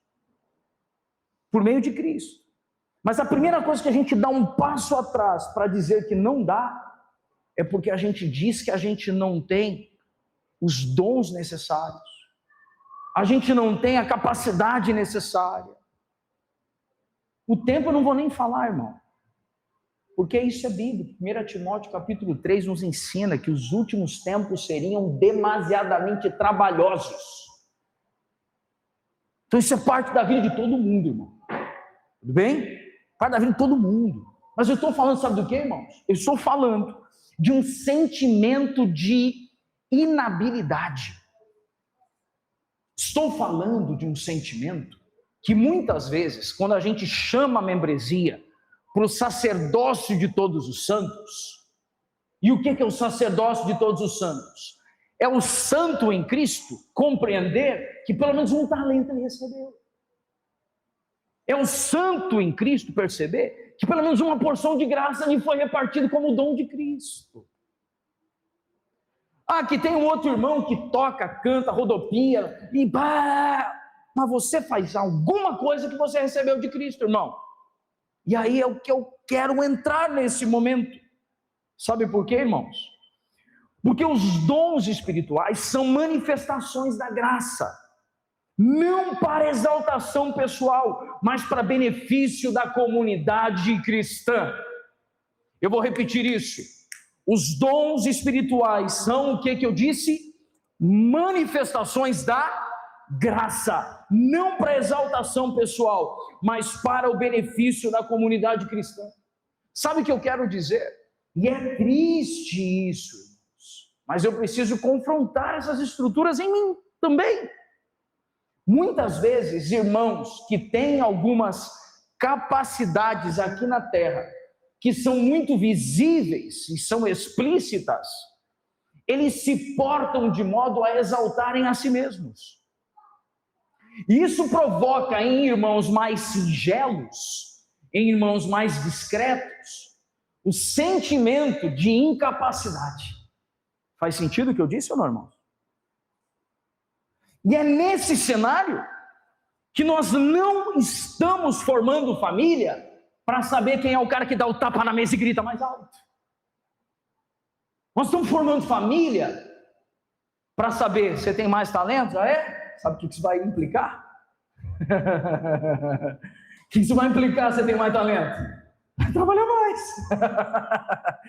Por meio de Cristo. Mas a primeira coisa que a gente dá um passo atrás para dizer que não dá, é porque a gente diz que a gente não tem os dons necessários. A gente não tem a capacidade necessária. O tempo eu não vou nem falar, irmão. Porque isso é bíblico. 1 Timóteo capítulo 3 nos ensina que os últimos tempos seriam demasiadamente trabalhosos. Então isso é parte da vida de todo mundo, irmão. Tudo bem? Parte da vida de todo mundo. Mas eu estou falando, sabe do que, irmãos? Eu estou falando de um sentimento de inabilidade. Estou falando de um sentimento que muitas vezes, quando a gente chama a membresia para o sacerdócio de todos os santos, e o que é o sacerdócio de todos os santos? É o santo em Cristo compreender que pelo menos um talento ele recebeu. É o santo em Cristo perceber que pelo menos uma porção de graça lhe foi repartida como dom de Cristo. Ah, que tem um outro irmão que toca, canta, rodopia, e mas você faz alguma coisa que você recebeu de Cristo, irmão. E aí é o que eu quero entrar nesse momento. Sabe por quê, irmãos? Porque os dons espirituais são manifestações da graça. Não para exaltação pessoal, mas para benefício da comunidade cristã. Eu vou repetir isso. Os dons espirituais são o que eu disse? Manifestações da graça. Não para exaltação pessoal, mas para o benefício da comunidade cristã. Sabe o que eu quero dizer? E é triste isso, mas eu preciso confrontar essas estruturas em mim também. Muitas vezes, irmãos que têm algumas capacidades aqui na terra, que são muito visíveis e são explícitas, eles se portam de modo a exaltarem a si mesmos. E isso provoca em irmãos mais singelos, em irmãos mais discretos, o sentimento de incapacidade. Faz sentido o que eu disse ou não, irmãos? E é nesse cenário que nós não estamos formando família para saber quem é o cara que dá o tapa na mesa e grita mais alto. Nós estamos formando família para saber, você tem mais talento? Já é? Sabe o que isso vai implicar? O que isso vai implicar, você tem mais talento? Vai trabalhar mais.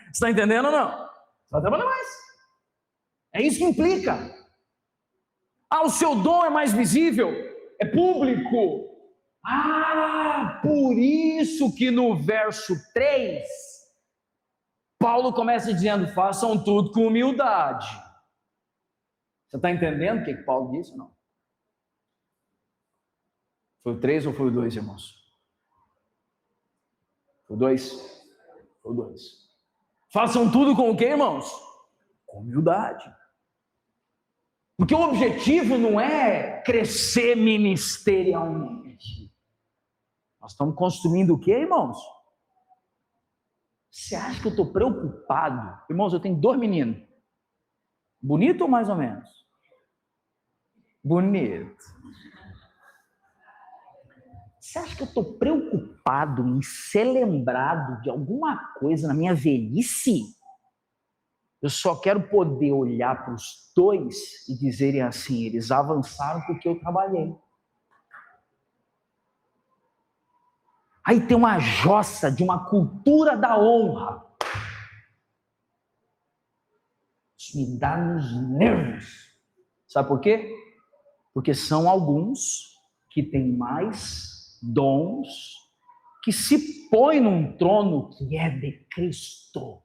Você está entendendo ou não? Você vai trabalhar mais. É isso que implica. Ah, o seu dom é mais visível, é público. Ah, por isso que no verso 3, Paulo começa dizendo, façam tudo com humildade. Você está entendendo o que Paulo disse ou não? Foi o 3 ou foi o 2, irmãos? Foi o 2? Foi o 2. Façam tudo com o quê, irmãos? Com humildade. Porque o objetivo não é crescer ministerialmente. Nós estamos construindo o quê, irmãos? Você acha que eu estou preocupado? Irmãos, eu tenho 2 meninos. Bonito ou mais ou menos? Bonito. Você acha que eu estou preocupado em ser lembrado de alguma coisa na minha velhice? Eu só quero poder olhar para os 2 e dizerem assim, eles avançaram porque eu trabalhei. Aí tem uma jossa de uma cultura da honra. Isso me dá nos nervos. Sabe por quê? Porque são alguns que têm mais dons, que se põem num trono que é de Cristo.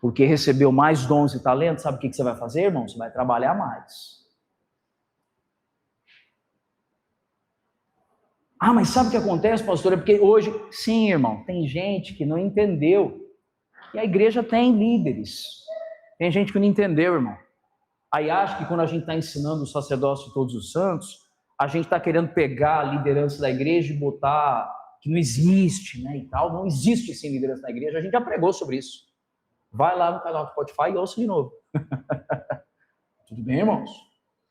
Porque recebeu mais dons e talentos, sabe o que você vai fazer, irmão? Você vai trabalhar mais. Ah, mas sabe o que acontece, pastor? É porque hoje, sim, irmão, tem gente que não entendeu que a igreja tem líderes. Tem gente que não entendeu, irmão. Aí acha que quando a gente está ensinando o sacerdócio de todos os santos, a gente está querendo pegar a liderança da igreja e botar que não existe, né, e tal. Não existe sem liderança na igreja. A gente já pregou sobre isso. Vai lá no canal do Spotify e ouça de novo. Tudo bem, irmãos?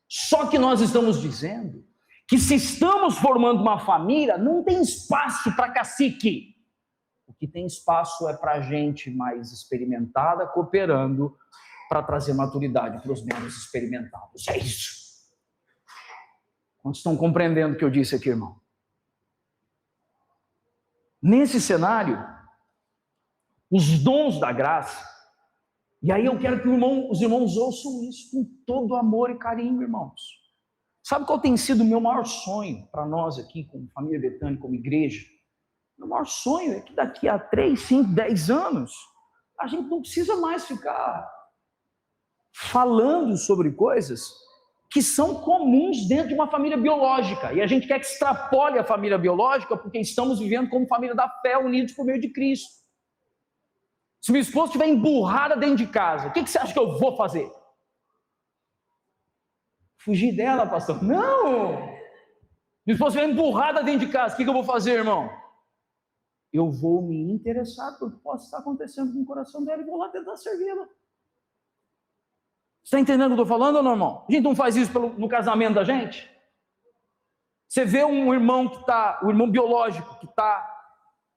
Só que nós estamos dizendo que se estamos formando uma família, não tem espaço para cacique. O que tem espaço é para gente mais experimentada, cooperando para trazer maturidade para os menos experimentados. É isso. Quantos estão compreendendo o que eu disse aqui, irmão? Nesse cenário, os dons da graça, e aí eu quero que os irmãos ouçam isso com todo amor e carinho, irmãos. Sabe qual tem sido o meu maior sonho para nós aqui, como família Betânia, como igreja? Meu maior sonho é que daqui a 3, 5, 10 anos, a gente não precisa mais ficar falando sobre coisas que são comuns dentro de uma família biológica. E a gente quer que extrapole a família biológica porque estamos vivendo como família da fé, unidos por meio de Cristo. Se minha esposa estiver emburrada dentro de casa, o que você acha que eu vou fazer? Fugir dela, pastor? Não! Minha esposa estiver emburrada dentro de casa, o que eu vou fazer, irmão? Eu vou me interessar pelo que possa estar acontecendo com o coração dela e vou lá tentar servi-la. Você está entendendo o que eu estou falando ou não, irmão? A gente não faz isso no casamento da gente? Você vê um irmão o irmão biológico, que está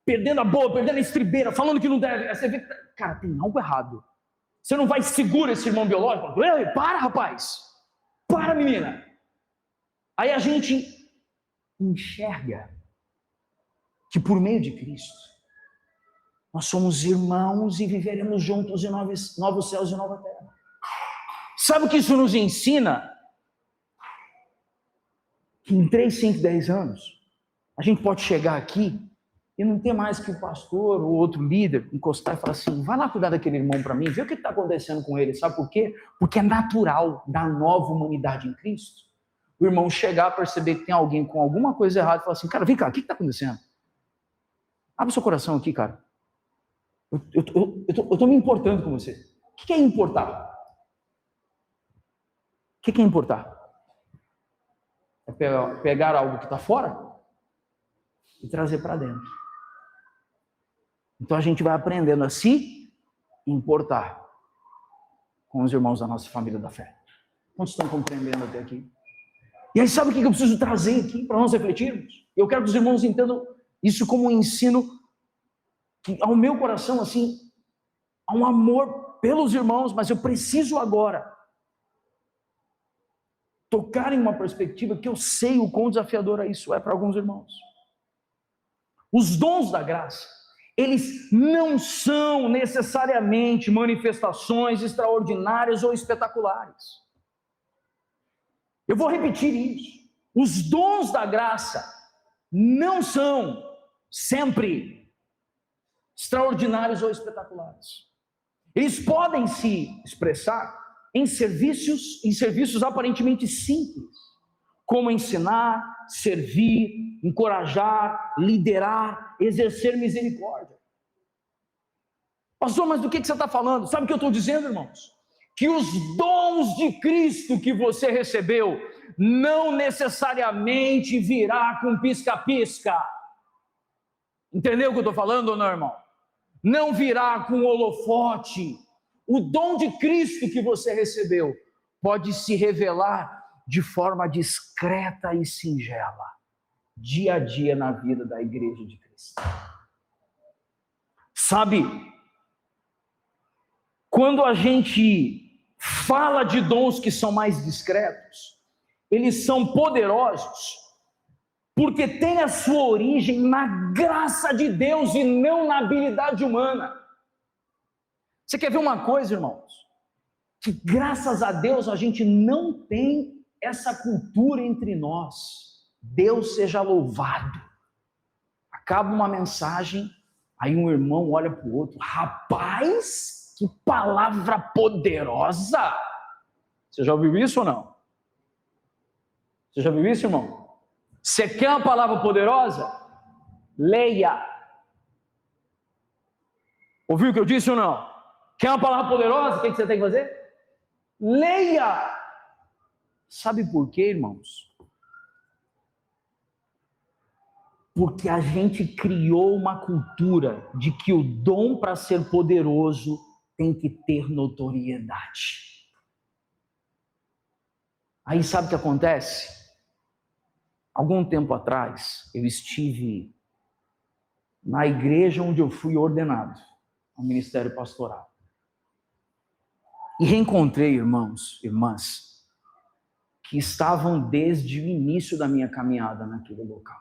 perdendo a boa, perdendo a estribeira, falando que não deve. Aí você vê que, cara, tem algo errado. Você não vai segurar esse irmão biológico? Ei, para, rapaz! Para, menina! Aí a gente enxerga que por meio de Cristo, nós somos irmãos e viveremos juntos em novos céus e nova terra. Sabe o que isso nos ensina? Que em 3, 5, 10 anos, a gente pode chegar aqui e não ter mais que o pastor ou outro líder encostar e falar assim, vai lá cuidar daquele irmão para mim, vê o que está acontecendo com ele. Sabe por quê? Porque é natural da nova humanidade em Cristo. O irmão chegar, perceber que tem alguém com alguma coisa errada e falar assim, cara, vem cá, o que está acontecendo? Abre seu coração aqui, cara. Eu estou me importando com você. O que é importar? O que é importar? É pegar algo que está fora e trazer para dentro. Então a gente vai aprendendo a se importar com os irmãos da nossa família da fé. Quantos estão compreendendo até aqui? E aí sabe o que eu preciso trazer aqui para nós refletirmos? Eu quero que os irmãos entendam isso como um ensino que ao meu coração, assim, há um amor pelos irmãos, mas eu preciso agora tocar em uma perspectiva que eu sei o quão desafiadora isso é para alguns irmãos. Os dons da graça, eles não são necessariamente manifestações extraordinárias ou espetaculares. Eu vou repetir isso. Os dons da graça não são sempre extraordinários ou espetaculares. Eles podem se expressar em serviços aparentemente simples, como ensinar, servir, encorajar, liderar, exercer misericórdia. Pastor, mas do que você está falando? Sabe o que eu estou dizendo, irmãos? Que os dons de Cristo que você recebeu não necessariamente virá com pisca-pisca. Entendeu o que eu estou falando ou não, irmão? Não virá com holofote. O dom de Cristo que você recebeu pode se revelar de forma discreta e singela, dia a dia na vida da igreja de Cristo. Sabe, quando a gente fala de dons que são mais discretos, eles são poderosos, porque tem a sua origem na graça de Deus e não na habilidade humana. Você quer ver uma coisa, irmãos? Que graças a Deus a gente não tem essa cultura entre nós. Deus seja louvado. Acaba uma mensagem, aí um irmão olha para o outro, rapaz, que palavra poderosa! Você já ouviu isso ou não? Você já viu isso, irmão? Você quer uma palavra poderosa? Leia. Ouviu o que eu disse ou não? Quer uma palavra poderosa? O que você tem que fazer? Leia! Sabe por quê, irmãos? Porque a gente criou uma cultura de que o dom para ser poderoso tem que ter notoriedade. Aí sabe o que acontece? Algum tempo atrás, eu estive na igreja onde eu fui ordenado ao ministério pastoral. E reencontrei irmãos, irmãs, que estavam desde o início da minha caminhada naquele local.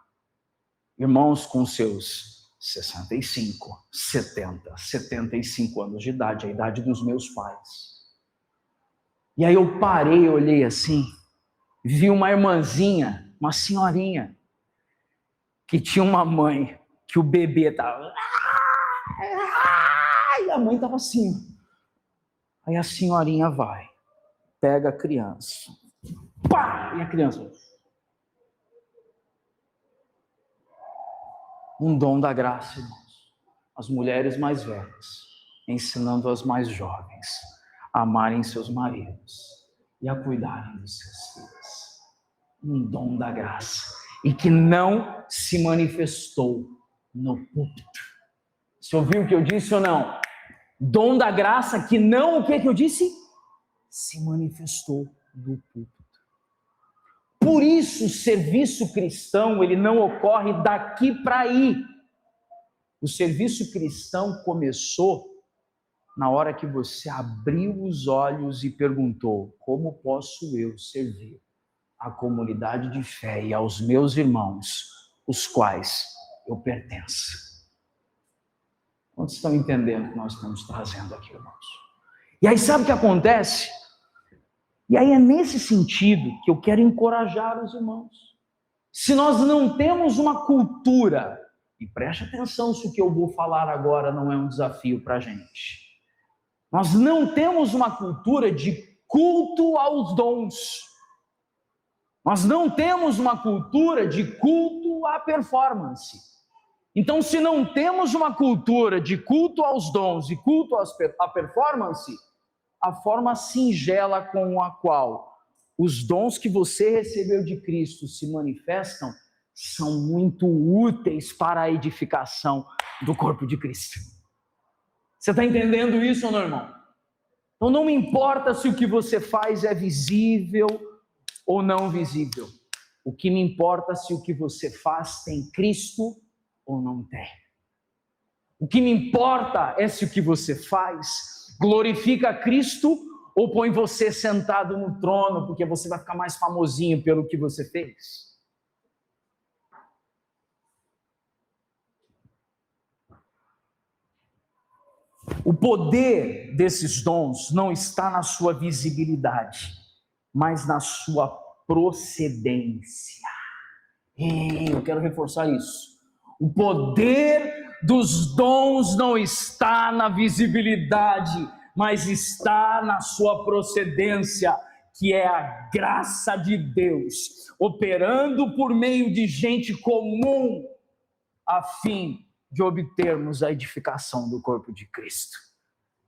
Irmãos com seus 65, 70, 75 anos de idade, a idade dos meus pais. E aí eu parei, olhei assim, vi uma irmãzinha, uma senhorinha, que tinha uma mãe, que o bebê estava... E a mãe estava assim. Aí a senhorinha vai, pega a criança, pá! E a criança... Um dom da graça, irmãos. As mulheres mais velhas, ensinando as mais jovens a amarem seus maridos e a cuidarem dos seus filhos. Um dom da graça. E que não se manifestou no púlpito. Você ouviu o que eu disse ou não? Dom da graça que não, o que eu disse? Se manifestou no púlpito. Por isso o serviço cristão, ele não ocorre daqui para aí. O serviço cristão começou na hora que você abriu os olhos e perguntou: como posso eu servir à comunidade de fé e aos meus irmãos, os quais eu pertenço? Quantos estão entendendo o que nós estamos trazendo aqui, irmãos? E aí sabe o que acontece? E aí é nesse sentido que eu quero encorajar os irmãos. Se nós não temos uma cultura, e preste atenção se o que eu vou falar agora não é um desafio para a gente. Nós não temos uma cultura de culto aos dons. Nós não temos uma cultura de culto à performance. Então, se não temos uma cultura de culto aos dons e culto à performance, a forma singela com a qual os dons que você recebeu de Cristo se manifestam são muito úteis para a edificação do corpo de Cristo. Você está entendendo isso ou não, irmão? Então não me importa se o que você faz é visível ou não visível. O que me importa é se o que você faz tem Cristo ou não tem. O que me importa é se o que você faz glorifica Cristo ou põe você sentado no trono, porque você vai ficar mais famosinho pelo que você fez. O poder desses dons não está na sua visibilidade, mas na sua procedência. E eu quero reforçar isso. O poder dos dons não está na visibilidade, mas está na sua procedência, que é a graça de Deus, operando por meio de gente comum, a fim de obtermos a edificação do corpo de Cristo.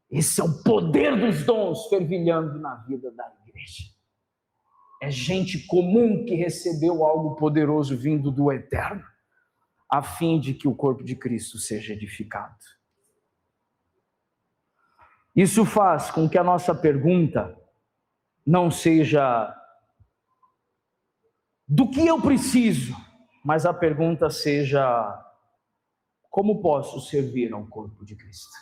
Esse é o poder dos dons fervilhando na vida da igreja. É gente comum que recebeu algo poderoso vindo do eterno, a fim de que o corpo de Cristo seja edificado. Isso faz com que a nossa pergunta não seja do que eu preciso, mas a pergunta seja: como posso servir ao corpo de Cristo?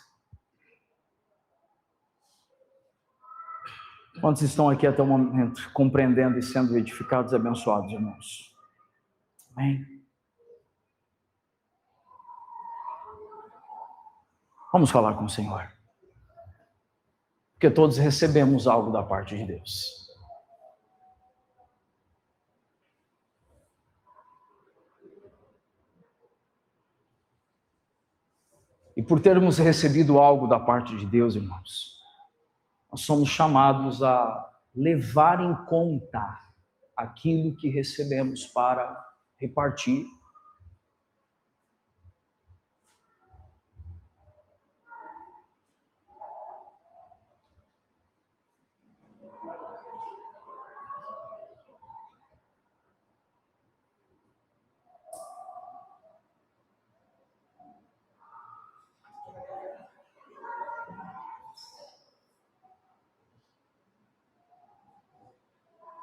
Quantos estão aqui até o momento compreendendo e sendo edificados e abençoados, irmãos? Amém? Vamos falar com o Senhor. Porque todos recebemos algo da parte de Deus. E por termos recebido algo da parte de Deus, irmãos, nós somos chamados a levar em conta aquilo que recebemos para repartir.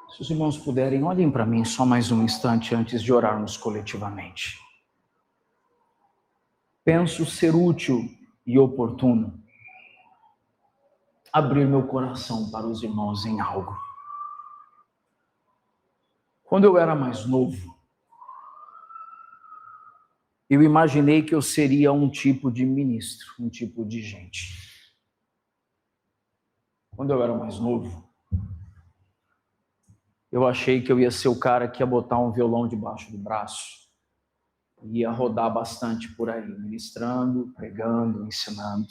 Se os irmãos puderem, olhem para mim só mais um instante antes de orarmos coletivamente. Penso ser útil e oportuno abrir meu coração para os irmãos em algo. Quando eu era mais novo, eu imaginei que eu seria um tipo de ministro, um tipo de gente. Quando eu era mais novo, eu achei que eu ia ser o cara que ia botar um violão debaixo do braço, ia rodar bastante por aí, ministrando, pregando, ensinando.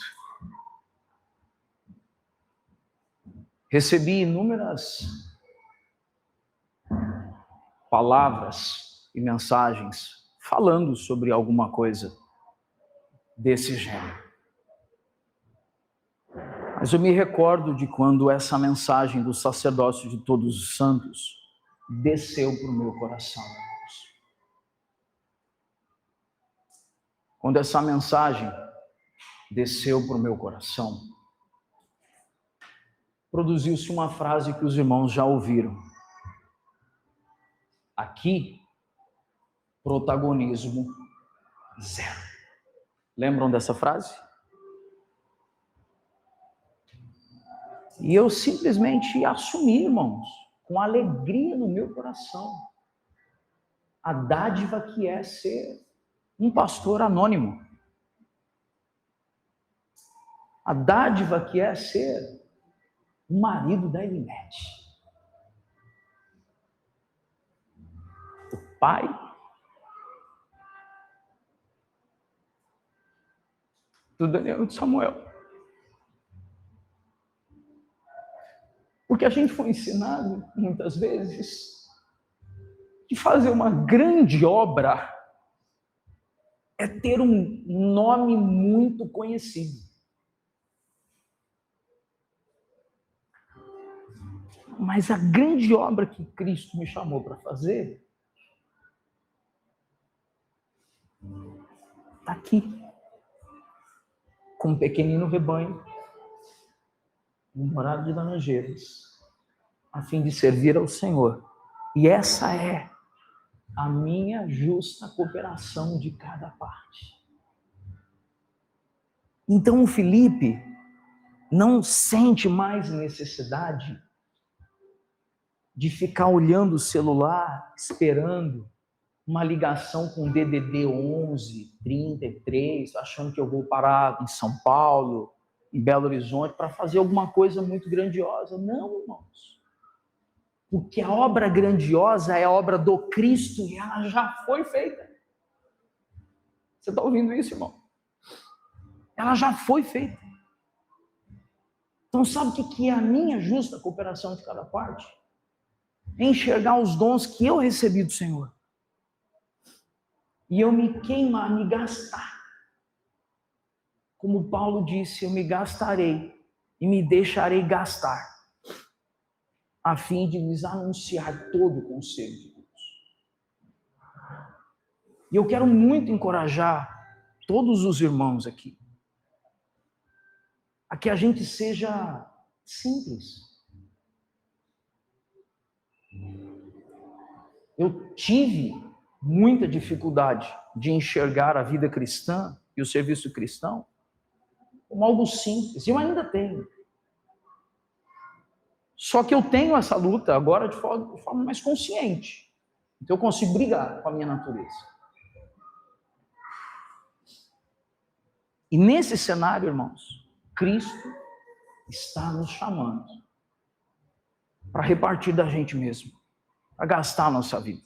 Recebi inúmeras palavras e mensagens falando sobre alguma coisa desse gênero. Mas eu me recordo de quando essa mensagem do sacerdócio de todos os santos desceu para o meu coração. Quando essa mensagem desceu para o meu coração, produziu-se uma frase que os irmãos já ouviram. Aqui, protagonismo zero. Lembram dessa frase? E eu simplesmente assumi, irmãos, com alegria no meu coração, a dádiva que é ser um pastor anônimo. A dádiva que é ser o marido da Elinete. O pai do Daniel e do Samuel. Porque a gente foi ensinado, muitas vezes, que fazer uma grande obra é ter um nome muito conhecido. Mas a grande obra que Cristo me chamou para fazer está aqui, com um pequenino rebanho, no morado de Laranjeiras, a fim de servir ao Senhor. E essa é a minha justa cooperação de cada parte. Então o Felipe não sente mais necessidade de ficar olhando o celular, esperando uma ligação com DDD 11, 33, achando que eu vou parar em São Paulo, em Belo Horizonte, para fazer alguma coisa muito grandiosa. Não, irmãos. Porque a obra grandiosa é a obra do Cristo e ela já foi feita. Você está ouvindo isso, irmão? Ela já foi feita. Então, sabe o que é a minha justa cooperação de cada parte? É enxergar os dons que eu recebi do Senhor. E eu me queimar, me gastar. Como Paulo disse, eu me gastarei e me deixarei gastar, a fim de lhes anunciar todo o conselho de Deus. E eu quero muito encorajar todos os irmãos aqui, a que a gente seja simples. Eu tive muita dificuldade de enxergar a vida cristã e o serviço cristão como algo simples, e eu ainda tenho. Só que eu tenho essa luta agora de forma mais consciente. Então eu consigo brigar com a minha natureza. E nesse cenário, irmãos, Cristo está nos chamando para repartir da gente mesmo, para gastar a nossa vida.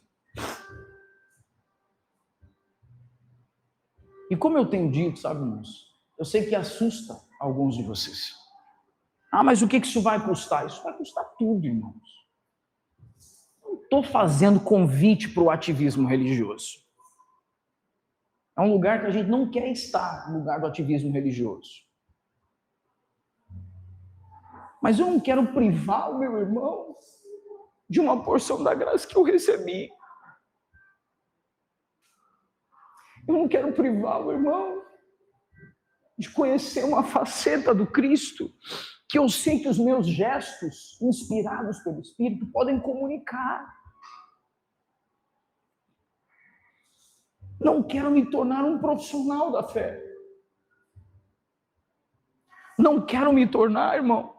E como eu tenho dito, sabe, irmãos, eu sei que assusta alguns de vocês. Ah, mas o que isso vai custar? Isso vai custar tudo, irmãos. Não estou fazendo convite para o ativismo religioso. É um lugar que a gente não quer estar, no lugar do ativismo religioso. Mas eu não quero privar o meu irmão de uma porção da graça que eu recebi. Eu não quero privar o irmão de conhecer uma faceta do Cristo que eu sei que os meus gestos, inspirados pelo Espírito, podem comunicar. Não quero me tornar um profissional da fé. Não quero me tornar, irmão,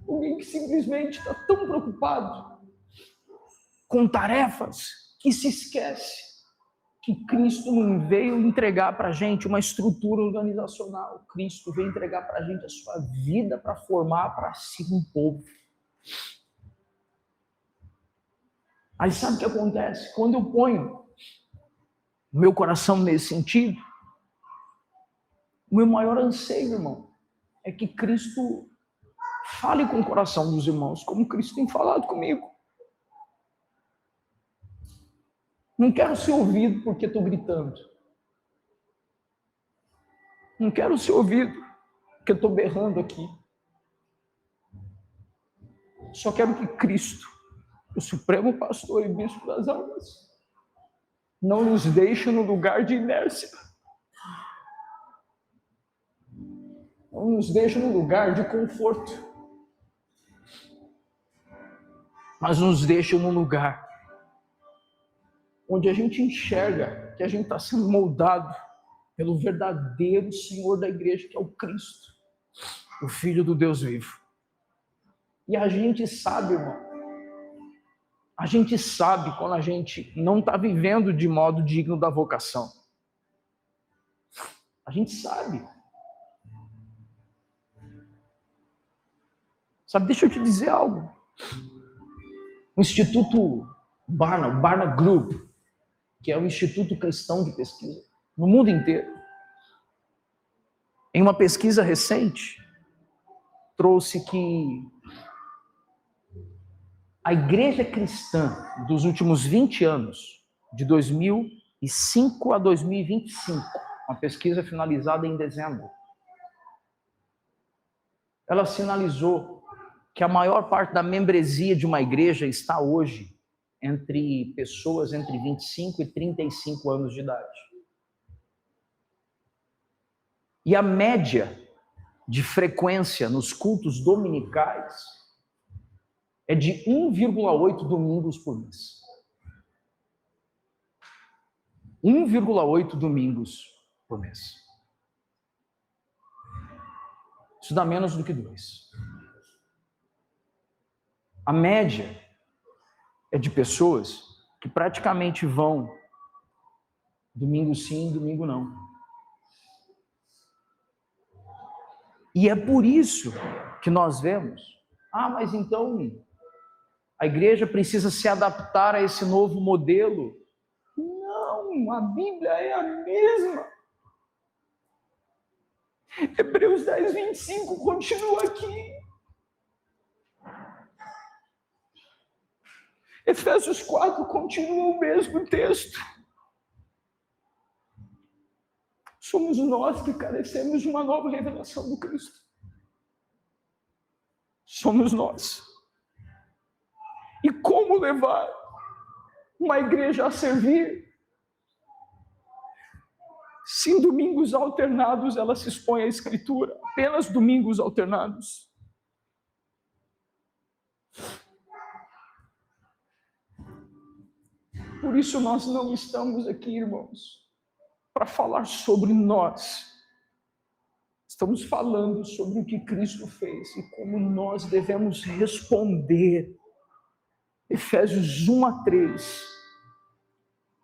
alguém que simplesmente está tão preocupado com tarefas que se esquece que Cristo não veio entregar para a gente uma estrutura organizacional. Cristo veio entregar para a gente a sua vida para formar para si um povo. Aí sabe o que acontece? Quando eu ponho meu coração nesse sentido, o meu maior anseio, irmão, é que Cristo fale com o coração dos irmãos, como Cristo tem falado comigo. Não quero ser ouvido porque estou gritando. Não quero ser ouvido porque estou berrando aqui. Só quero que Cristo, o Supremo Pastor e Bispo das Almas, não nos deixe no lugar de inércia. Não nos deixe no lugar de conforto. Mas nos deixe no lugar onde a gente enxerga que a gente está sendo moldado pelo verdadeiro Senhor da igreja, que é o Cristo, o Filho do Deus vivo. E a gente sabe, irmão, a gente sabe quando a gente não está vivendo de modo digno da vocação. A gente sabe. Sabe, deixa eu te dizer algo. O Instituto Barna, o Barna Group, que é o Instituto Cristão de Pesquisa, no mundo inteiro, em uma pesquisa recente, trouxe que a igreja cristã dos últimos 20 anos, de 2005 a 2025, uma pesquisa finalizada em dezembro, ela sinalizou que a maior parte da membresia de uma igreja está hoje entre pessoas entre 25 e 35 anos de idade. E a média de frequência nos cultos dominicais é de 1,8 domingos por mês. 1,8 domingos por mês. Isso dá menos do que 2. A média é de pessoas que praticamente vão domingo sim, domingo não. E é por isso que nós vemos, mas então a igreja precisa se adaptar a esse novo modelo. Não, a Bíblia é a mesma. Hebreus 10, 25 continua aqui. Efésios 4 continua o mesmo texto. Somos nós que carecemos de uma nova revelação do Cristo. Somos nós. E como levar uma igreja a servir se em domingos alternados ela se expõe à Escritura? Apenas domingos alternados. Por isso nós não estamos aqui, irmãos, para falar sobre nós. Estamos falando sobre o que Cristo fez e como nós devemos responder. Efésios 1 a 3.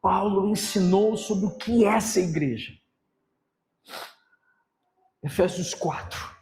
Paulo ensinou sobre o que é essa igreja. Efésios 4.